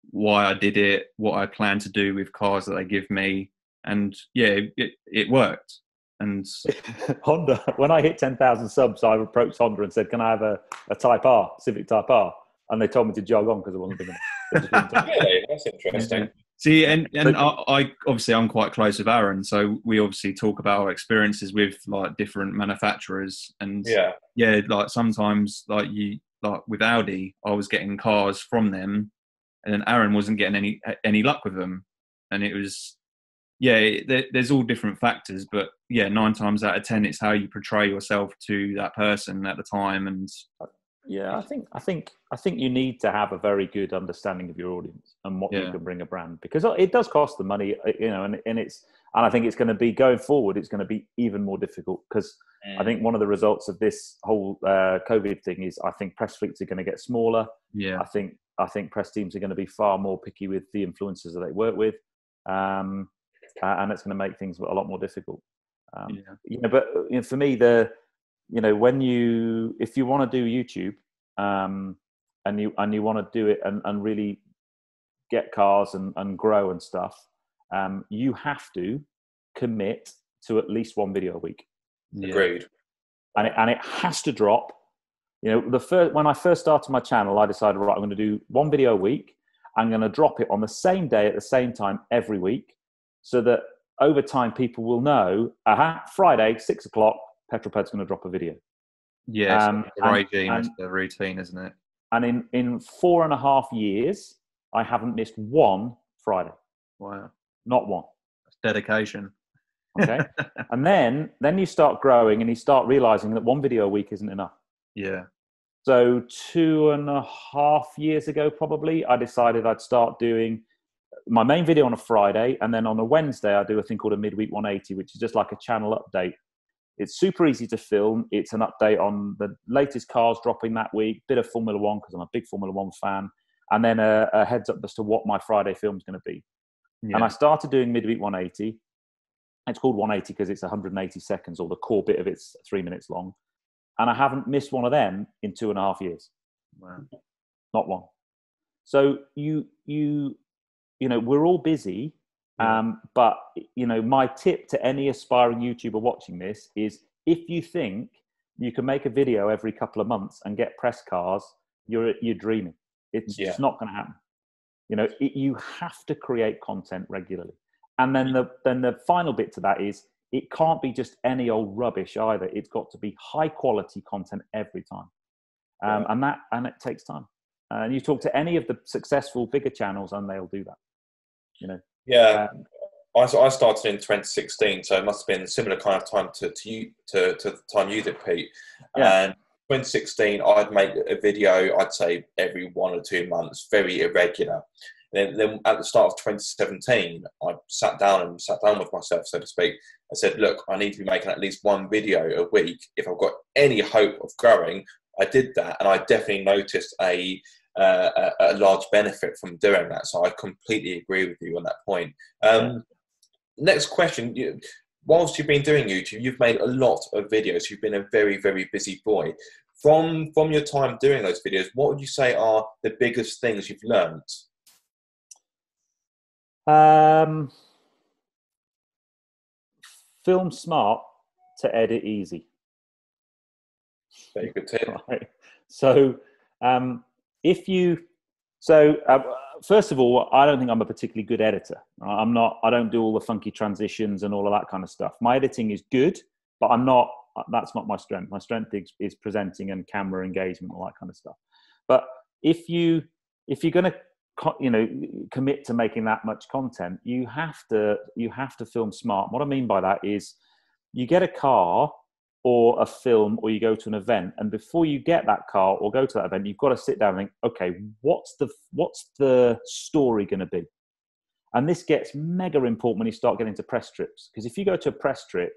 [SPEAKER 1] why I did it, what I plan to do with cars that they give me, and yeah, it worked. And
[SPEAKER 3] Honda, when I hit 10,000 subs, I approached Honda and said, "Can I have a Type R, Civic Type R?" And they told me to jog on because it wasn't big enough.
[SPEAKER 2] Really, that's interesting.
[SPEAKER 1] See, and I obviously I'm quite close with Aaron, so we obviously talk about our experiences with like different manufacturers, and yeah, like sometimes like with Audi, I was getting cars from them, and then Aaron wasn't getting any luck with them, and it was there's all different factors, but yeah, 9 times out of 10, it's how you portray yourself to that person at the time, and
[SPEAKER 3] yeah, I think you need to have a very good understanding of your audience and what you can bring a brand, because it does cost them money, you know, and I think it's going to be going forward. It's going to be even more difficult because I think one of the results of this whole COVID thing is I think press fleets are going to get smaller. Yeah, I think press teams are going to be far more picky with the influencers that they work with, and it's going to make things a lot more difficult. You know, but you know, for me, you know, if you want to do YouTube, and you want to do it and really get cars and grow and stuff, you have to commit to at least one video a week.
[SPEAKER 2] Agreed.
[SPEAKER 3] And it has to drop. You know, when I first started my channel, I decided, right, I'm going to do one video a week. I'm going to drop it on the same day at the same time every week, so that over time people will know, Friday, 6:00, Petrol Ped's going to drop a video.
[SPEAKER 1] Yeah, it's the routine, isn't it?
[SPEAKER 3] And in 4.5 years, I haven't missed one Friday.
[SPEAKER 1] Wow.
[SPEAKER 3] Not one.
[SPEAKER 1] That's dedication.
[SPEAKER 3] Okay. And then you start growing and you start realizing that one video a week isn't enough.
[SPEAKER 1] Yeah.
[SPEAKER 3] So 2.5 years ago, probably, I decided I'd start doing my main video on a Friday, and then on a Wednesday I do a thing called a midweek 180, which is just like a channel update. It's super easy to film. It's an update on the latest cars dropping that week, bit of Formula One because I'm a big Formula One fan, and then a heads up as to what my Friday film is going to be. And I started doing midweek 180. It's called 180 because it's 180 seconds, or the core bit of it's 3 minutes long. And I haven't missed one of them in 2.5 years.
[SPEAKER 1] Wow.
[SPEAKER 3] Not one. So you know, we're all busy. But, you know, my tip to any aspiring YouTuber watching this is, if you think you can make a video every couple of months and get press cars, you're dreaming. It's just not going to happen. You know, you have to create content regularly. And then the final bit to that is, it can't be just any old rubbish either. It's got to be high quality content every time. And it takes time. And you talk to any of the successful bigger channels and they'll do that, you know.
[SPEAKER 2] Yeah, I started in 2016, so it must have been a similar kind of time to the time you did, Pete.
[SPEAKER 3] Yeah.
[SPEAKER 2] And 2016, I'd make a video, I'd say every 1 or 2 months, very irregular. Then at the start of 2017, I sat down with myself, so to speak. I said, look, I need to be making at least one video a week if I've got any hope of growing. I did that, and I definitely noticed a large benefit from doing that. So I completely agree with you on that point. Next question. Whilst you've been doing YouTube, you've made a lot of videos. You've been a very, very busy boy. From your time doing those videos, what would you say are the biggest things you've learned?
[SPEAKER 3] Film smart to edit easy.
[SPEAKER 2] Very good tip.
[SPEAKER 3] Right. So, first of all, I don't think I'm a particularly good editor. I don't do all the funky transitions and all of that kind of stuff. My editing is good, but that's not my strength. My strength is presenting and camera engagement, all that kind of stuff. But if you're going to, you know, commit to making that much content, you have to film smart. What I mean by that is, you get a car or a film, or you go to an event, and before you get that car or go to that event, you've got to sit down and think, okay, what's the story going to be? And this gets mega important when you start getting to press trips, because if you go to a press trip,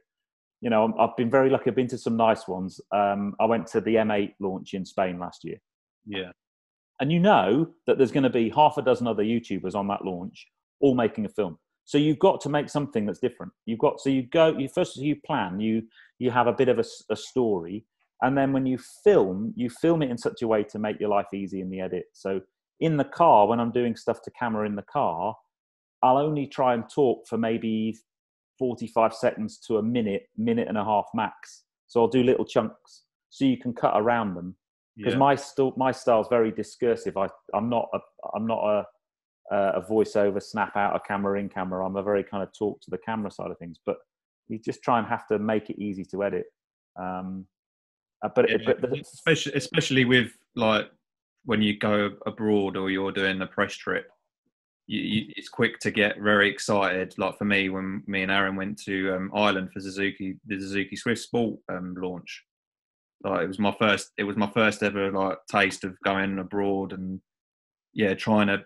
[SPEAKER 3] you know, I've been very lucky. I've been to some nice ones. I went to the M8 launch in Spain last year.
[SPEAKER 1] Yeah. And
[SPEAKER 3] you know that there's going to be half a dozen other YouTubers on that launch, all making a film. So you've got to make something that's different. You plan, you have a bit of a story, and then when you film it in such a way to make your life easy in the edit. So in the car, when I'm doing stuff to camera in the car, I'll only try and talk for maybe 45 seconds to a minute and a half max. So I'll do little chunks so you can cut around them. Because my style is very discursive. I'm not a voiceover, snap out a camera in camera. I'm a very kind of talk to the camera side of things. But you just try and have to make it easy to edit.
[SPEAKER 1] Especially with, like, when you go abroad or you're doing a press trip, it's quick to get very excited. Like for me, when me and Aaron went to Ireland for the Suzuki Swift Sport launch. Like it was my first ever like taste of going abroad, and trying to.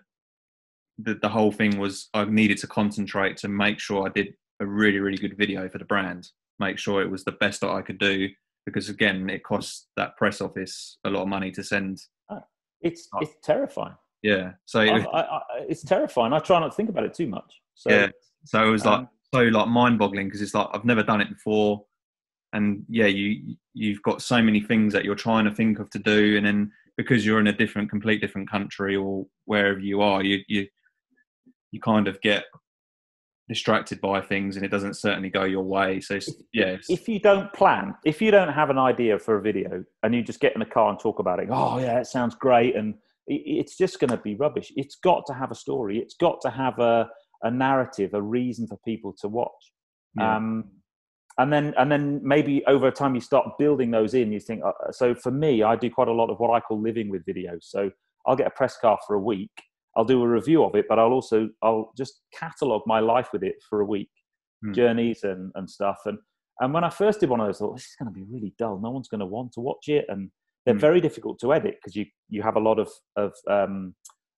[SPEAKER 1] The whole thing was, I needed to concentrate to make sure I did a really, really good video for the brand. Make sure it was the best that I could do, because again, it costs that press office a lot of money to send.
[SPEAKER 3] It's terrifying.
[SPEAKER 1] Yeah, so
[SPEAKER 3] it's terrifying. I try not to think about it too much. So
[SPEAKER 1] it was like mind-boggling, because it's like I've never done it before. And you've got so many things that you're trying to think of to do, and then because you're in a complete different country or wherever you are, you kind of get distracted by things, and it doesn't certainly go your way. So if
[SPEAKER 3] you don't plan, if you don't have an idea for a video, and you just get in the car and talk about it, oh yeah, it sounds great, and it's just going to be rubbish. It's got to have a story. It's got to have a narrative, a reason for people to watch. Yeah. And then maybe over time you start building those in. You think, so for me, I do quite a lot of what I call living with videos. So I'll get a press car for a week. I'll do a review of it, but I'll just catalog my life with it for a week, journeys and stuff. And when I first did one of those, I thought, this is going to be really dull. No one's going to want to watch it. And they're very difficult to edit, because you have a lot of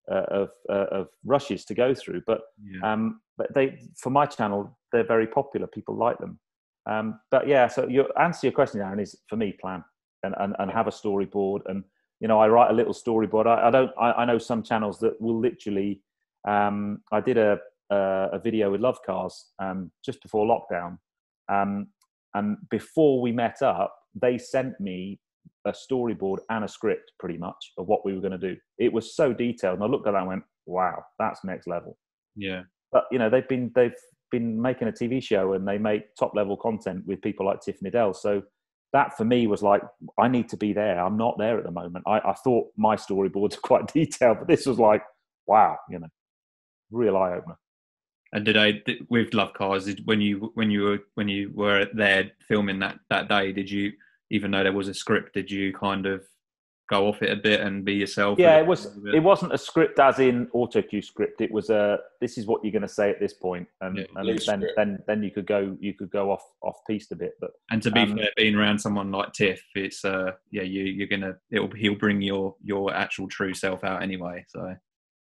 [SPEAKER 3] of rushes to go through. But they, for my channel, they're very popular. People like them. But yeah, so your answer to your question, Aaron, is for me, plan and have a storyboard. And you know, I write a little storyboard. I know some channels that will literally. I did a video with Love Cars just before lockdown, and before we met up, they sent me a storyboard and a script, pretty much, of what we were going to do. It was so detailed, and I looked at that and went, "Wow, that's next level."
[SPEAKER 1] Yeah.
[SPEAKER 3] But you know, they've been making a TV show, and they make top level content with people like Tiff Needell. So that for me was like, I need to be there. I'm not there at the moment. I thought my storyboards are quite detailed, but this was like, wow, you know, real eye opener.
[SPEAKER 1] And with Love Cars, when you were there filming that day, did you, even though there was a script, did you kind of go off it a bit and be yourself?
[SPEAKER 3] Yeah, it wasn't a script as in auto cue script. It was this is what you're going to say at this point, and then you could go off piste a bit. But
[SPEAKER 1] and to be fair, being around someone like Tiff, it's he'll bring your actual true self out anyway. So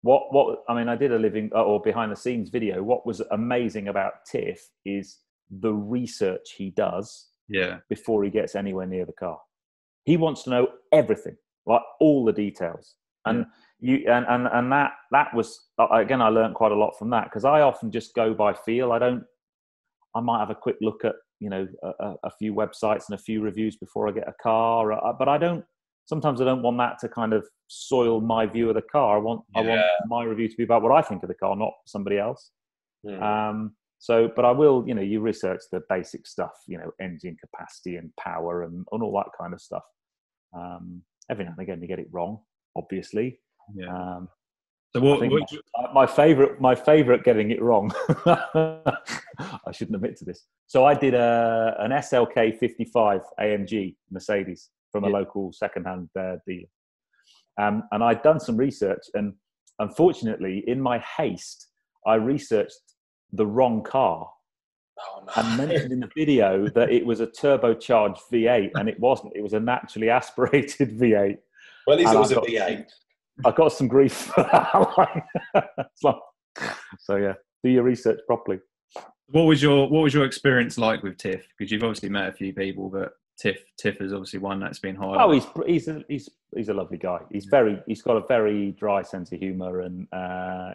[SPEAKER 3] what I mean, I did a living or behind the scenes video. What was amazing about Tiff is the research he does.
[SPEAKER 1] Yeah.
[SPEAKER 3] Before he gets anywhere near the car, he wants to know everything, like all the details. And that was, again, I learned quite a lot from that, because I often just go by feel. I might have a quick look at, you know, a few websites and a few reviews before I get a car, but sometimes I don't want that to kind of soil my view of the car. I want my review to be about what I think of the car, not somebody else. So, but I will, you know, you research the basic stuff, you know, engine capacity and power and all that kind of stuff. Every now and again you get it wrong, obviously.
[SPEAKER 1] Yeah.
[SPEAKER 3] So my favorite getting it wrong, I shouldn't admit to this. So I did an SLK 55 AMG Mercedes from a local secondhand dealer. And I'd done some research, and unfortunately in my haste, I researched the wrong car.
[SPEAKER 2] Oh, no.
[SPEAKER 3] And mentioned in the video that it was a turbocharged V8, and it wasn't. It was a naturally aspirated V8.
[SPEAKER 2] Well, at least it was a V8.
[SPEAKER 3] I got some grief for that. So yeah, do your research properly.
[SPEAKER 1] What was your experience like with Tiff? Because you've obviously met a few people, but Tiff is obviously one that's been highlighted.
[SPEAKER 3] Oh, he's a lovely guy. He's got a very dry sense of humour, and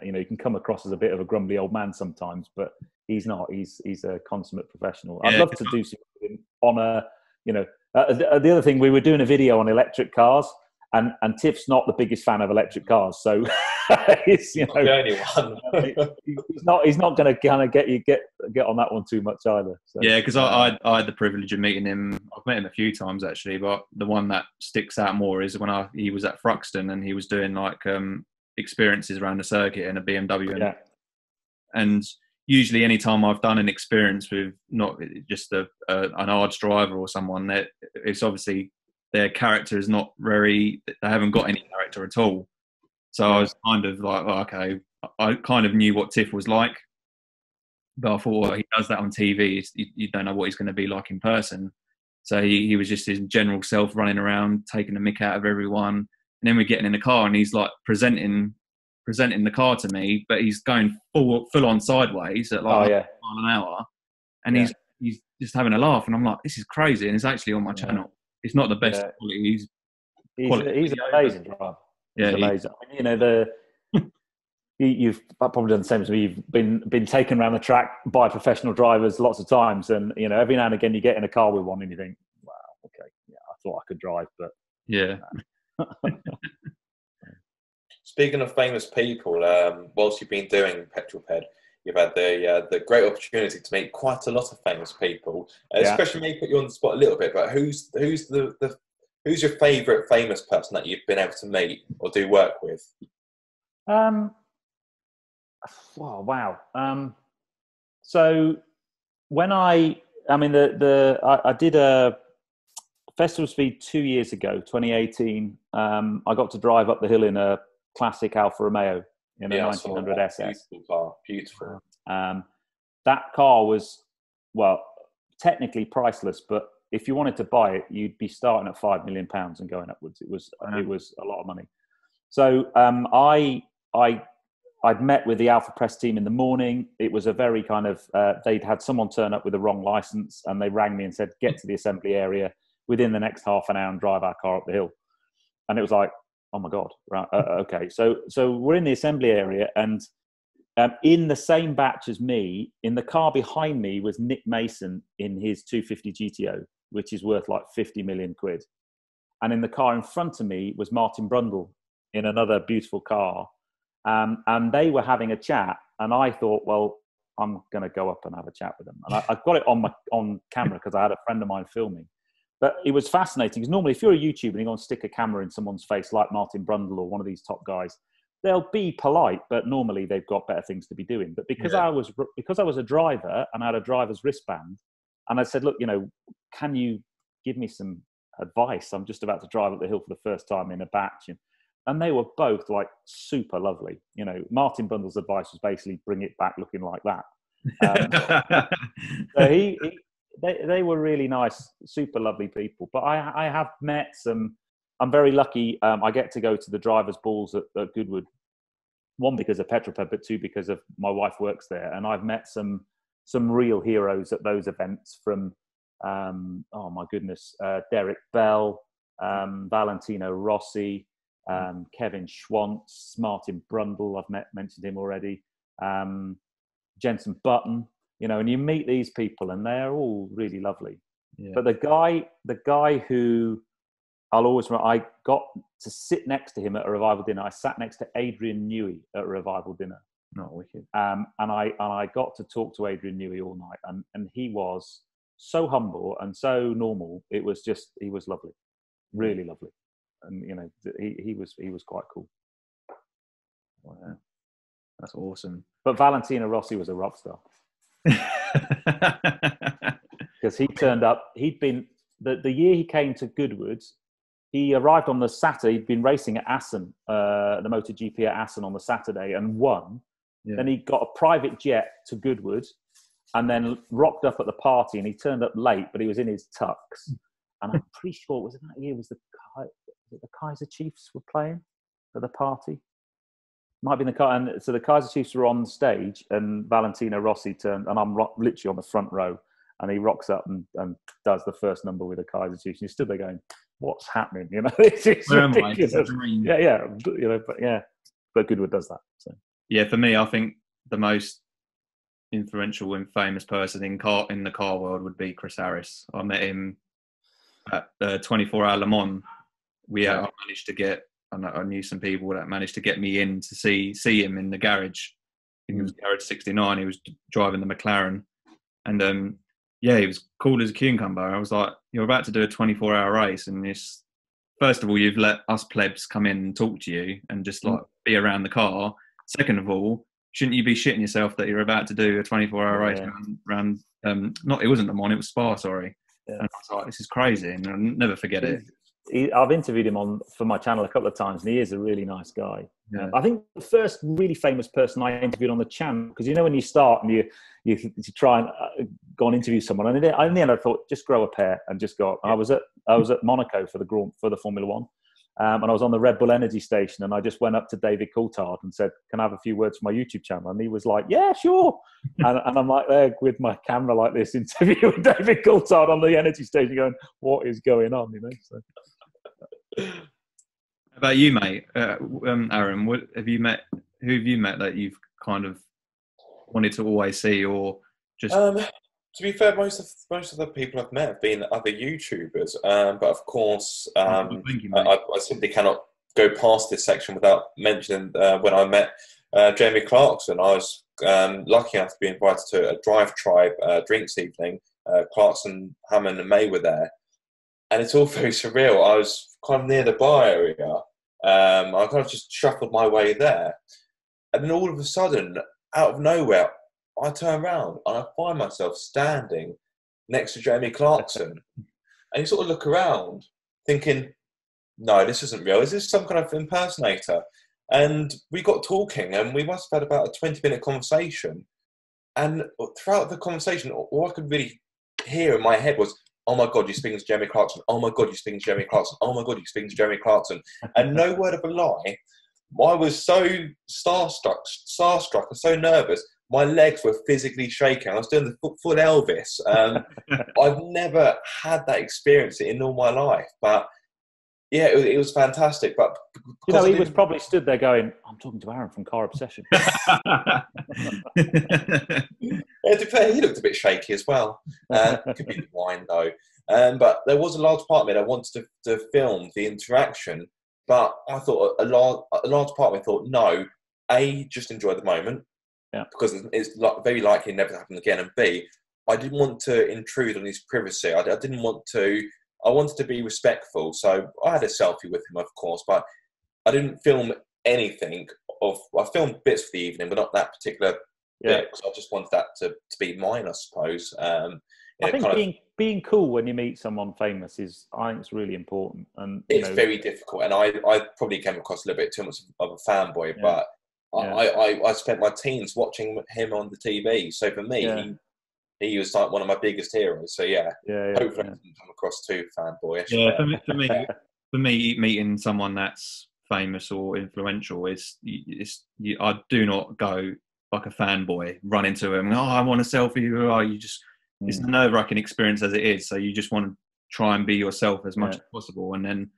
[SPEAKER 3] you know, he can come across as a bit of a grumbly old man sometimes, but he's not. He's a consummate professional. I'd love to do something on a, you know, the other thing, we were doing a video on electric cars, and Tiff's not the biggest fan of electric cars, so he's, you know,
[SPEAKER 2] the only one.
[SPEAKER 3] he's not going to kind of get on that one too much either. So,
[SPEAKER 1] yeah, because I had the privilege of meeting him. I've met him a few times actually, but the one that sticks out more is when he was at Thruxton and he was doing like experiences around the circuit in a BMW. And usually, any time I've done an experience with not just an arch driver or someone, that it's obviously their character is not very. They haven't got any character at all. So I was kind of like, oh, okay, I kind of knew what Tiff was like, but I thought, well, he does that on TV. You don't know what he's going to be like in person. So he was just his general self, running around, taking the mick out of everyone. And then we're getting in the car, and he's like presenting the car to me, but he's going full on sideways at like 1 mile an hour, and he's just having a laugh, and I'm like, this is crazy, and it's actually on my channel. It's not the best quality.
[SPEAKER 3] He's an amazing driver.
[SPEAKER 1] Yeah,
[SPEAKER 3] amazing. I mean, you know, you've probably done the same as me. You've been taken around the track by professional drivers lots of times, and you know, every now and again you get in a car with one, and you think, wow, okay, yeah, I thought I could drive, but
[SPEAKER 1] yeah.
[SPEAKER 2] Speaking of famous people, whilst you've been doing Petrol Ped, you've had the great opportunity to meet quite a lot of famous people. This question may put you on the spot a little bit, but who's your favourite famous person that you've been able to meet or do work with?
[SPEAKER 3] Oh, wow. So when I did a festival speed 2 years ago, 2018. I got to drive up the hill in a classic Alfa Romeo in a 1900 SS.
[SPEAKER 2] Beautiful.
[SPEAKER 3] That car was, well, technically priceless, but if you wanted to buy it, you'd be starting at £5 million and going upwards. It was a lot of money. So I I'd met with the Alpha Press team in the morning. It was a very kind of, they'd had someone turn up with the wrong license, and they rang me and said, get to the assembly area within the next half an hour and drive our car up the hill. And it was like, oh my God, right, okay. So we're in the assembly area, and in the same batch as me, in the car behind me was Nick Mason in his 250 GTO, which is worth like 50 million quid. And in the car in front of me was Martin Brundle in another beautiful car. And they were having a chat, and I thought, well, I'm going to go up and have a chat with them. And I got it on camera because I had a friend of mine filming. But it was fascinating, because normally if you're a YouTuber and you go and stick a camera in someone's face like Martin Brundle or one of these top guys, they'll be polite, but normally they've got better things to be doing. But because I was a driver and I had a driver's wristband, and I said, look, can you give me some advice? I'm just about to drive up the hill for the first time in a batch. And they were both like super lovely. Martin Brundle's advice was basically bring it back looking like that. So they were really nice, super lovely people. But I have met some. I'm very lucky. I get to go to the drivers' balls at Goodwood. One, because of Petrol PED, but two, because of my wife works there, and I've met some real heroes at those events. From oh my goodness, Derek Bell, Valentino Rossi, Kevin Schwantz, Martin Brundle. I've mentioned him already. Jensen Button. And you meet these people, and they're all really lovely. Yeah. But the guy who I'll always remember, I got to sit next to him at a Revival dinner. I sat next to Adrian Newey at a Revival dinner.
[SPEAKER 1] Not wicked.
[SPEAKER 3] And I got to talk to Adrian Newey all night, and he was so humble and so normal. He was lovely, really lovely, and he was quite cool.
[SPEAKER 1] Wow, that's awesome.
[SPEAKER 3] But Valentino Rossi was a rock star. Because he turned up, he'd been the year he came to Goodwood, he arrived on the Saturday. He'd been racing at Assen, the MotoGP at Assen on the Saturday, and won. Yeah. Then he got a private jet to Goodwood, and then rocked up at the party. And he turned up late, but he was in his tux. And I'm pretty sure was that year the Kaiser Chiefs were playing at the party. Might be in the car, and so the Kaiser Chiefs were on stage, and Valentino Rossi turned, and I'm literally on the front row, and he rocks up and does the first number with the Kaiser Chiefs, and you stood there going, "What's happening?" It's ridiculous. But Goodwood does that. So
[SPEAKER 1] yeah, for me, I think the most influential and famous person in the car world would be Chris Harris. I met him at the 24-hour Le Mans. I managed to get. I knew some people that managed to get me in to see him in the garage. I think it was Garage 69. He was driving the McLaren. And he was cool as a cucumber. I was like, you're about to do a 24-hour race. And first of all, you've let us plebs come in and talk to you and just like be around the car. Second of all, shouldn't you be shitting yourself that you're about to do a 24-hour race around it wasn't Le Mans, it was Spa, sorry. Yeah. And I was like, this is crazy. And I'll never forget it.
[SPEAKER 3] I've interviewed him for my channel a couple of times, and he is a really nice guy. Yeah. I think the first really famous person I interviewed on the channel, because when you start and you try and go and interview someone, and in the end I thought just grow a pair and just go. Yeah. I was at Monaco for the Formula One, and I was on the Red Bull Energy station, and I just went up to David Coulthard and said, "Can I have a few words for my YouTube channel?" And he was like, "Yeah, sure." and I'm like there with my camera like this, interviewing David Coulthard on the Energy station, going, "What is going on?" So.
[SPEAKER 1] How about you, mate? Aaron, who have you met that you've kind of wanted to always see, or just?
[SPEAKER 2] To be fair, most of the people I've met have been other YouTubers, but of course, I simply cannot go past this section without mentioning when I met Jamie Clarkson. I was lucky enough to be invited to a Drive Tribe drinks evening. Clarkson, Hammond, and May were there. And it's all very surreal. I was kind of near the bar area. I kind of just shuffled my way there. And then all of a sudden, out of nowhere, I turn around and I find myself standing next to Jamie Clarkson. And you sort of look around thinking, no, this isn't real. Is this some kind of impersonator? And we got talking, and we must have had about a 20-minute conversation. And throughout the conversation, all I could really hear in my head was, "Oh my God, you're speaking to Jeremy Clarkson. Oh my God, you're speaking to Jeremy Clarkson. Oh my God, you're speaking to Jeremy Clarkson." And no word of a lie, I was so starstruck and so nervous. My legs were physically shaking. I was doing the full Elvis. I've never had that experience in all my life, but yeah, it was fantastic. But
[SPEAKER 3] you know, he was probably stood there going, "I'm talking to Aaron from Car Obsession."
[SPEAKER 2] Yeah, to be fair, he looked a bit shaky as well. Could be the wine though. But there was a large part of me that wanted to film the interaction. But I thought a large part of me thought, no, A, just enjoy the moment, because it's very likely never to happen again. And B, I didn't want to intrude on his privacy. I didn't want to. I wanted to be respectful. So I had a selfie with him, of course, but I didn't film anything. I filmed bits for the evening, but not that particular bit, because I just wanted that to be mine, I suppose.
[SPEAKER 3] I think being cool when you meet someone famous I think it's really important, and
[SPEAKER 2] it's very difficult. And I probably came across a little bit too much of a fanboy, but I spent my teens watching him on the TV. So for me, he was like one of my biggest heroes. So hopefully I didn't come across too fanboyish.
[SPEAKER 1] Yeah, for me, meeting someone that's famous or influential I do not go like a fanboy, run into him. Oh, I want a selfie. Oh, you just. It's a nerve-wracking experience as it is, so you just want to try and be yourself as much as possible, and then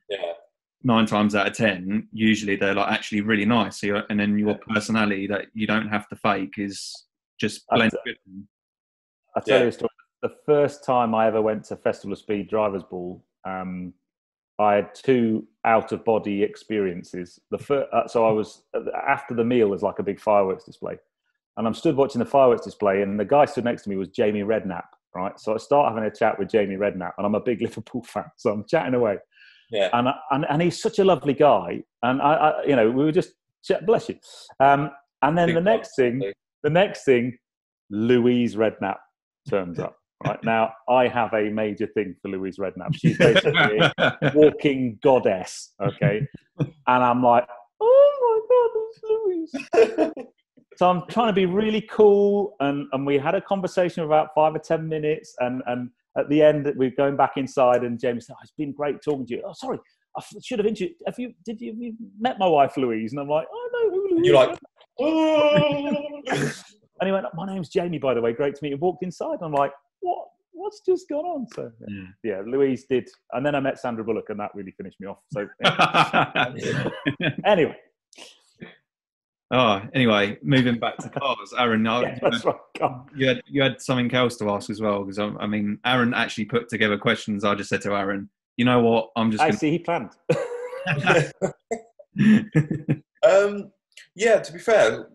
[SPEAKER 1] 9 times out of 10, usually they're like actually really nice. So and then your personality that you don't have to fake is just blended with them.
[SPEAKER 3] I'll tell you a story. The first time I ever went to Festival of Speed Drivers Ball, I had 2 out-of-body experiences. So I was after the meal. There's like a big fireworks display. And I'm stood watching the fireworks display, and the guy stood next to me was Jamie Redknapp, right? So I start having a chat with Jamie Redknapp, and I'm a big Liverpool fan, so I'm chatting away. Yeah. And he's such a lovely guy, and I we were just bless you. And then the next thing, Louise Redknapp turns up. Right now, I have a major thing for Louise Redknapp. She's basically a walking goddess, okay? And I'm like, oh my God, it's Louise. So I'm trying to be really cool, and we had a conversation for about 5 or 10 minutes, and at the end we're going back inside, and James said, "Oh, it's been great talking to you." "Oh, sorry, I should have introduced. Have you met my wife Louise?" And I'm like, "Oh no, who Louise?"
[SPEAKER 2] You're like, oh.
[SPEAKER 3] And he went, "My name's Jamie, by the way. Great to meet you." Walked inside, and I'm like, "What's just gone on?" So Louise did, and then I met Sandra Bullock, and that really finished me off. So anyway.
[SPEAKER 1] Anyway, moving back to cars, Aaron. You had something else to ask as well, because I mean, Aaron actually put together questions. I just said to Aaron, "You know what?
[SPEAKER 3] See, he planned."
[SPEAKER 2] To be fair,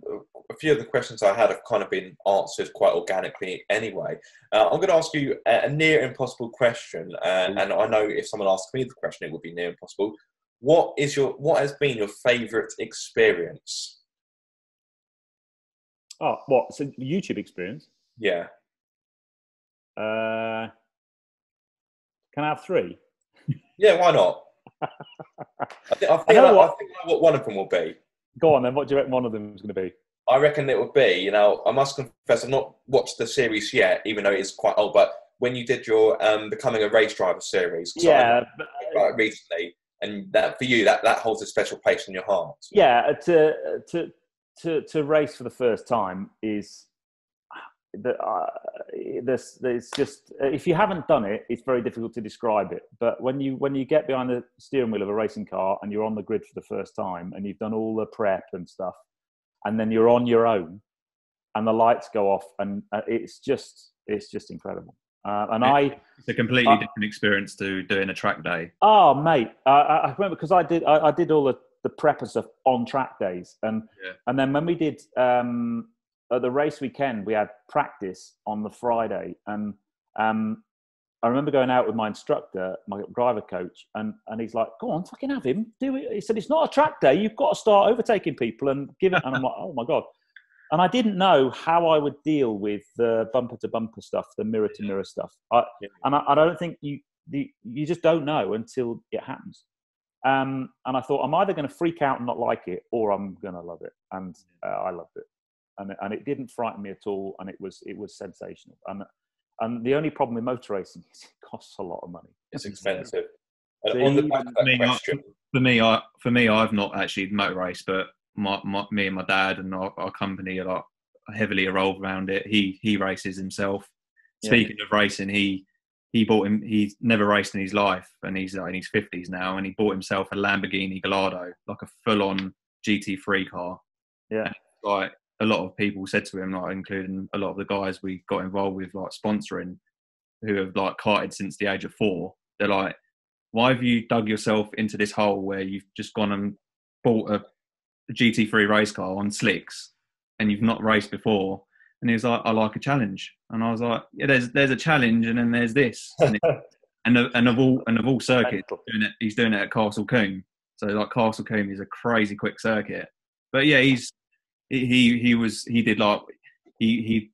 [SPEAKER 2] a few of the questions I had have kind of been answered quite organically anyway. I'm going to ask you a near impossible question, and I know if someone asked me the question, it would be near impossible. What has been your favourite experience?
[SPEAKER 3] Oh, what? So YouTube experience?
[SPEAKER 2] Yeah.
[SPEAKER 3] Can I have 3?
[SPEAKER 2] Yeah, why not? I think I know what one of them will be.
[SPEAKER 3] Go on then. What do you reckon one of them is going to be?
[SPEAKER 2] I reckon it would be, I must confess, I've not watched the series yet, even though it is quite old, but when you did your Becoming a Race Driver series, recently, and that for you, that holds a special place in your heart.
[SPEAKER 3] Yeah, to race for the first time is there's just, if you haven't done it, it's very difficult to describe it. But when you get behind the steering wheel of a racing car and you're on the grid for the first time and you've done all the prep and stuff, and then you're on your own and the lights go off, and it's just incredible.
[SPEAKER 1] It's a completely different experience to doing a track day.
[SPEAKER 3] Oh, mate, I remember because I did all the prep and stuff on track days, and then when we did at the race weekend, we had practice on the Friday, and I remember going out with my instructor, my driver coach, and he's like, "Go on, fucking have him, do it." He said, "It's not a track day. You've got to start overtaking people and give it." And I'm like, "Oh my God." And I didn't know how I would deal with the bumper-to-bumper stuff, the mirror-to-mirror stuff. And I don't think you just don't know until it happens. And I thought, I'm either going to freak out and not like it, or I'm going to love it. And I loved it. And it didn't frighten me at all, and it was sensational. And the only problem with motor racing is it costs a lot of money.
[SPEAKER 2] It's expensive. And on the back of that question,
[SPEAKER 1] for me, I've not actually motor raced, but me and my dad and our company are like heavily revolved around it. He races himself.
[SPEAKER 3] Yeah.
[SPEAKER 1] Speaking of racing, he bought him. He's never raced in his life, and he's in his 50s now. And he bought himself a Lamborghini Gallardo, like a full-on GT3 car.
[SPEAKER 3] Yeah,
[SPEAKER 1] and like a lot of people said to him, like including a lot of the guys we got involved with, like sponsoring, who have like karted since the age of 4. They're like, why have you dug yourself into this hole where you've just gone and bought a GT3 race car on slicks and you've not raced before? And he was like, I like a challenge. And I was like, yeah, there's a challenge, and then there's this. And of all circuits, he's doing it at Castle Combe. So like Castle Combe is a crazy quick circuit. But yeah, he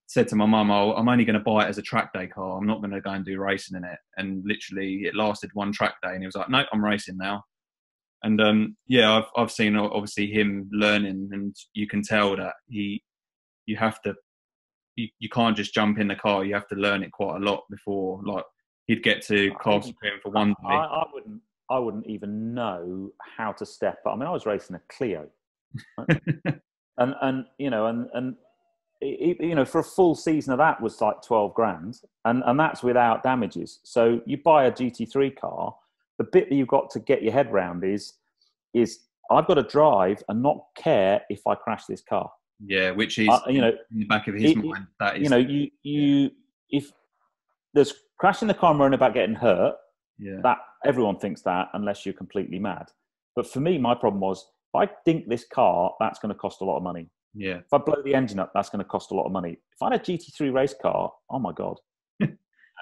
[SPEAKER 1] said to my mum, oh, I'm only going to buy it as a track day car. I'm not going to go and do racing in it. And literally it lasted one track day, and he was like, no, I'm racing now. And yeah, I've seen obviously him learning, and you can tell that you can't just jump in the car. You have to learn it quite a lot before, like, he'd get to Castle Combe for one day.
[SPEAKER 3] I wouldn't even know how to step up. I mean, I was racing a Clio, right? and you know, for a full season of that was like 12 grand, and that's without damages. So you buy a GT3 car, the bit that you've got to get your head round is I've got to drive and not care if I crash this car.
[SPEAKER 1] Yeah, which is
[SPEAKER 3] you know,
[SPEAKER 1] in the back of his mind. That is,
[SPEAKER 3] you know, if there's crashing the car and worrying about getting hurt, that everyone thinks that, unless you're completely mad. But for me, my problem was, if I dink this car, that's going to cost a lot of money.
[SPEAKER 1] Yeah.
[SPEAKER 3] If I blow the engine up, that's going to cost a lot of money. If I had a GT3 race car, oh my god.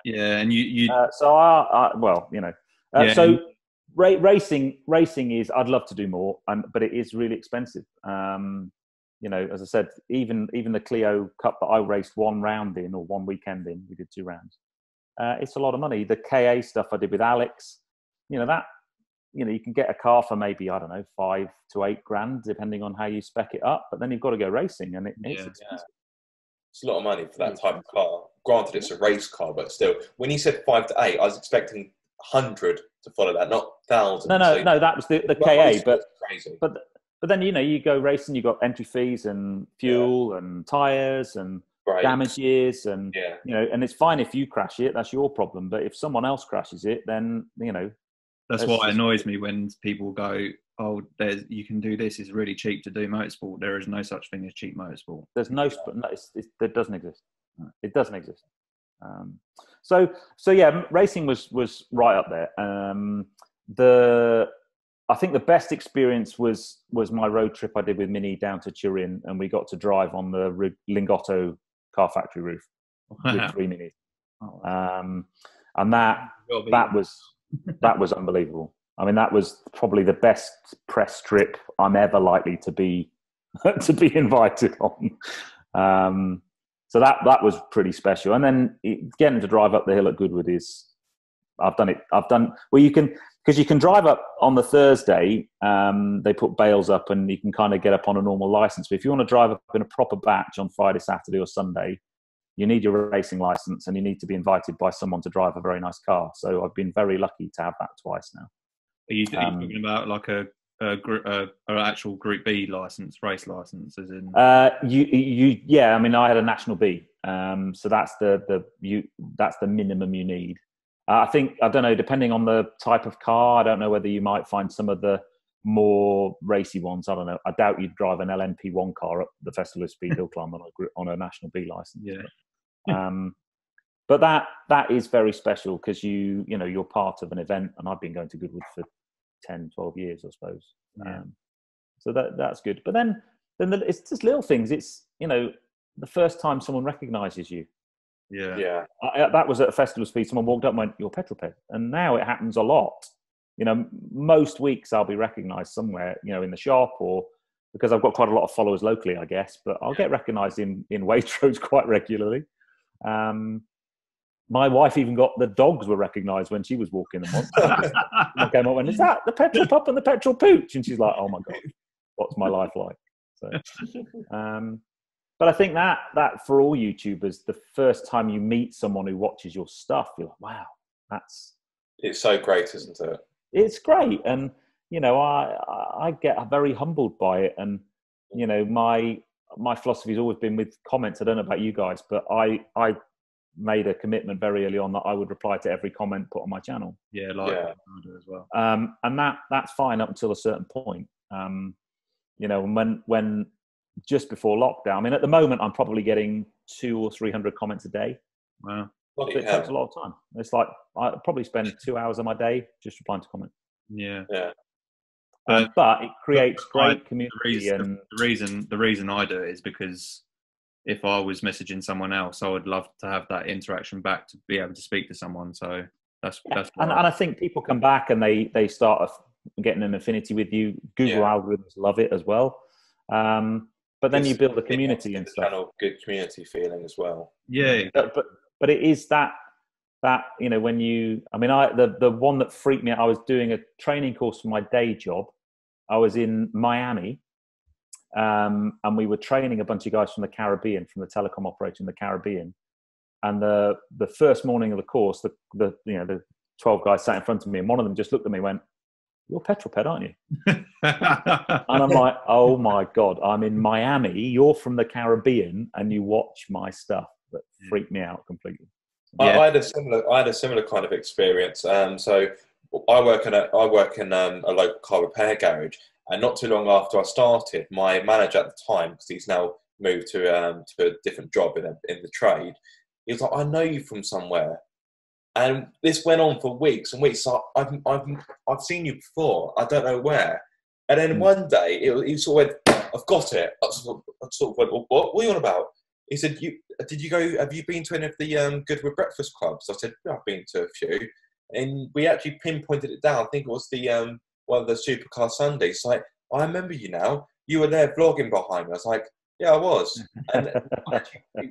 [SPEAKER 1] Yeah, and you.
[SPEAKER 3] So well, you know, so racing is. I'd love to do more, but it is really expensive. You know, as I said, even the Clio Cup that I raced one round in, or one weekend in, we did 2 rounds. It's a lot of money. The KA stuff I did with Alex, you know, that, you know, you can get a car for maybe, I don't know, 5 to 8 grand, depending on how you spec it up. But then you've got to go racing, and it's expensive.
[SPEAKER 2] Yeah. It's a lot of money for that type of car. Granted, it's a race car, but still, when you said 5 to 8, I was expecting 100 to follow that, not thousands.
[SPEAKER 3] No, that was the KA.
[SPEAKER 2] Crazy.
[SPEAKER 3] But then, you know, you go racing, you've got entry fees and fuel and tyres and damage years, and you know, and it's fine if you crash it, that's your problem. But if someone else crashes it, then, you know,
[SPEAKER 1] that's why it annoys me when people go, oh, you can do this, it's really cheap to do motorsport. There is no such thing as cheap motorsport.
[SPEAKER 3] There's it doesn't exist. It doesn't exist. So yeah, racing was right up there. I think the best experience was my road trip I did with Minnie down to Turin, and we got to drive on the Lingotto car factory roof with 3 Minis. And that was unbelievable. I mean, that was probably the best press trip I'm ever likely to be invited on. So that was pretty special. And then getting to drive up the hill at Goodwood because you can drive up on the Thursday. They put bales up, and you can kind of get up on a normal license. But if you want to drive up in a proper batch on Friday, Saturday, or Sunday, you need your racing license, and you need to be invited by someone to drive a very nice car. So I've been very lucky to have that twice now.
[SPEAKER 1] Are you talking about like a actual Group B license, race license, as in?
[SPEAKER 3] Yeah. I mean, I had a National B, so that's the minimum you need. I think, I don't know, depending on the type of car, I don't know whether you might find some of the more racy ones. I don't know. I doubt you'd drive an LMP1 car up the Festival of Speed Hill Climb on a National B license.
[SPEAKER 1] Yeah.
[SPEAKER 3] But that is very special, because you're part of an event, and I've been going to Goodwood for 10, 12 years, I suppose.
[SPEAKER 1] Yeah.
[SPEAKER 3] So that's good. But then it's just little things. It's, you know, the first time someone recognises you.
[SPEAKER 1] Yeah.
[SPEAKER 3] That was at a Festival of Speed. Someone walked up and went, "You're Petrol Ped." And now it happens a lot. You know, most weeks I'll be recognised somewhere, you know, in the shop, or because I've got quite a lot of followers locally, I guess. But I'll get recognised in Waitrose quite regularly. My wife even got the dogs were recognised when she was walking them once. I came up and went, "Is that the Petrol Pup and the Petrol Pooch?" And she's like, "Oh my God, what's my life like?" So, but I think that for all YouTubers, the first time you meet someone who watches your stuff, you're like, "Wow, it's
[SPEAKER 2] so great, isn't it?"
[SPEAKER 3] It's great, and you know, I get very humbled by it, and you know, my philosophy has always been with comments. I don't know about you guys, but I made a commitment very early on that I would reply to every comment put on my channel.
[SPEAKER 1] Yeah, I do as well.
[SPEAKER 3] And that's fine up until a certain point. You know, when just before lockdown, I mean, at the moment I'm probably getting 200 or 300 comments a day.
[SPEAKER 1] Wow.
[SPEAKER 3] So it takes a lot of time. It's like I probably spend 2 hours of my day just replying to comments.
[SPEAKER 1] Yeah.
[SPEAKER 3] But it creates great community.
[SPEAKER 1] The reason I do it is because if I was messaging someone else, I would love to have that interaction back, to be able to speak to someone. So that's
[SPEAKER 3] and I think people come back and they start getting an affinity with you. Google algorithms love it as well. But then you build a community and stuff.
[SPEAKER 2] Channel, good community feeling as well.
[SPEAKER 1] Yeah.
[SPEAKER 3] But it is that you know, when you, I mean, the one that freaked me out, I was doing a training course for my day job. I was in Miami, and we were training a bunch of guys from the Caribbean, from the telecom operator in the Caribbean. And the first morning of the course, the 12 guys sat in front of me, and one of them just looked at me and went, "You're PetrolPed, aren't you?" And I'm like, "Oh my God, I'm in Miami. You're from the Caribbean, and you watch my stuff." That freaked me out completely.
[SPEAKER 2] Yeah. I had a similar kind of experience. So I work in a local car repair garage, and not too long after I started, my manager at the time, because he's now moved to a different job in the trade, he was like, "I know you from somewhere," and this went on for weeks and weeks. So I've seen you before. I don't know where. And then one day he sort of went, "I've got it." I sort of went, "Well, what are you on about?" He said, have you been to any of the Goodwood Breakfast Clubs? I said, "Yeah, I've been to a few." And we actually pinpointed it down. I think it was the one of the Supercar Sundays. Like, "I remember you now. You were there vlogging behind me." I was like, "Yeah, I was." And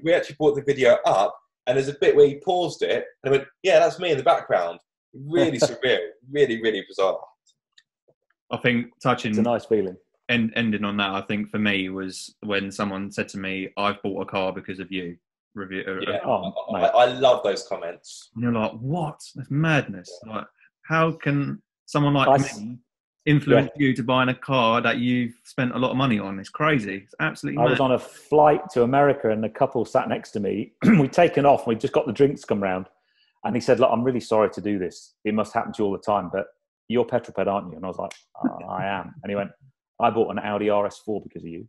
[SPEAKER 2] we actually brought the video up, and there's a bit where he paused it, and I went, "Yeah, that's me in the background." Really surreal. Really, really bizarre.
[SPEAKER 1] I think
[SPEAKER 3] it's a nice feeling.
[SPEAKER 1] Ending on that, I think for me was when someone said to me, "I've bought a car because of you."
[SPEAKER 2] I love those comments.
[SPEAKER 1] And you're like, "What? That's madness!" Like, how can someone like me influence you to buying a car that you've spent a lot of money on? It's crazy. It's absolutely mad.
[SPEAKER 3] I was on a flight to America, and a couple sat next to me. We'd taken off. We'd just got the drinks come round, and he said, "Look, I'm really sorry to do this. It must happen to you all the time, but you're PetrolPed, aren't you?" And I was like, "I am." And he went, "I bought an Audi RS4 because of you."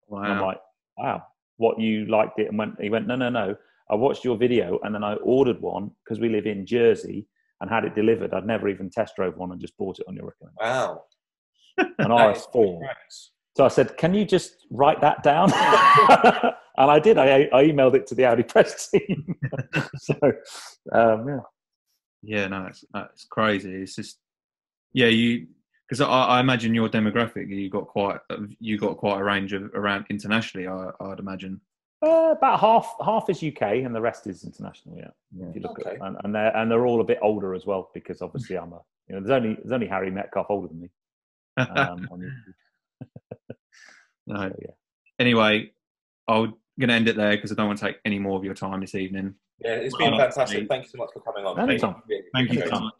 [SPEAKER 1] Wow.
[SPEAKER 3] And I'm like, "Wow, what, you liked it?" And he went, No. I watched your video, and then I ordered one because we live in Jersey and had it delivered. I'd never even test drove one and just bought it on your recommendation.
[SPEAKER 2] Wow.
[SPEAKER 3] An RS4. So I said, "Can you just write that down?" And I did. I emailed it to the Audi press team. So, yeah.
[SPEAKER 1] Yeah, no, it's crazy. It's just, because I imagine your demographic, you got quite a range around internationally. I'd imagine.
[SPEAKER 3] About half is UK and the rest is international. Yeah. If you look at, and they're all a bit older as well, because obviously there's only Harry Metcalf older than me.
[SPEAKER 1] No. So, yeah. Anyway, I'm going to end it there because I don't want to take any more of your time this evening.
[SPEAKER 2] Yeah, it's been fantastic. Thank you so much for coming on.
[SPEAKER 1] Thank you so much.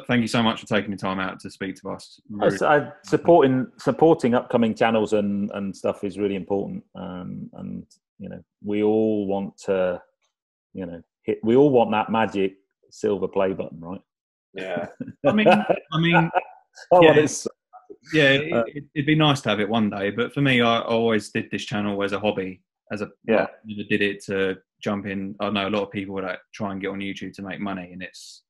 [SPEAKER 1] Thank you so much for taking the time out to speak to us.
[SPEAKER 3] Really. Supporting upcoming channels and stuff is really important. And we all want to, we all want that magic silver play button, right?
[SPEAKER 2] Yeah.
[SPEAKER 1] I mean, it'd be nice to have it one day. But for me, I always did this channel as a hobby. Never did it to jump in. I know a lot of people would try and get on YouTube to make money, and it's...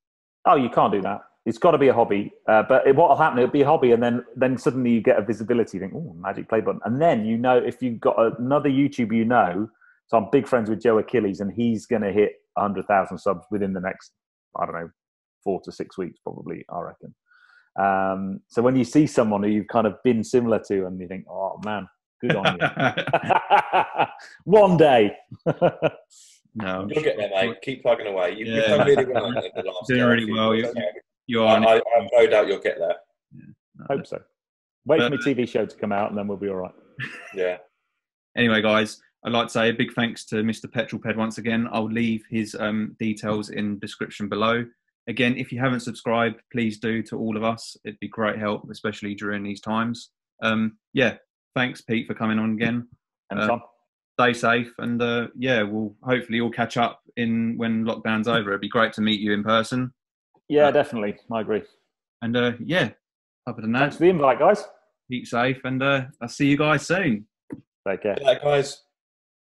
[SPEAKER 3] Oh, you can't do that. It's got to be a hobby. But what will happen, it'll be a hobby, and then suddenly you get a visibility. You think, "Oh, magic play button." And then, if you've got another YouTuber, so I'm big friends with Joe Achilles, and he's going to hit 100,000 subs within the next, 4 to 6 weeks, probably, I reckon. So when you see someone who you've kind of been similar to, and you think, "Oh, man, good on you." One day.
[SPEAKER 1] No,
[SPEAKER 2] you'll get there, mate. Keep plugging away. You've done really well in the last
[SPEAKER 1] doing really well.
[SPEAKER 2] I have no doubt you'll get there.
[SPEAKER 1] Yeah,
[SPEAKER 3] hope so. Wait for my TV show to come out, and then we'll be all right.
[SPEAKER 2] Yeah.
[SPEAKER 1] Anyway, guys, I'd like to say a big thanks to Mr. PetrolPed once again. I'll leave his details in the description below. again, if you haven't subscribed, please do to all of us. It'd be great help, especially during these times. Yeah, thanks, Pete, for coming on again. Stay safe, and yeah, we'll hopefully all catch up when lockdown's over. It'd be great to meet you in person.
[SPEAKER 3] Yeah, definitely. I agree.
[SPEAKER 1] And yeah, other than that,
[SPEAKER 3] thanks for the invite, guys.
[SPEAKER 1] Keep safe, and I'll see you guys soon.
[SPEAKER 3] Take care.
[SPEAKER 2] Yeah, guys.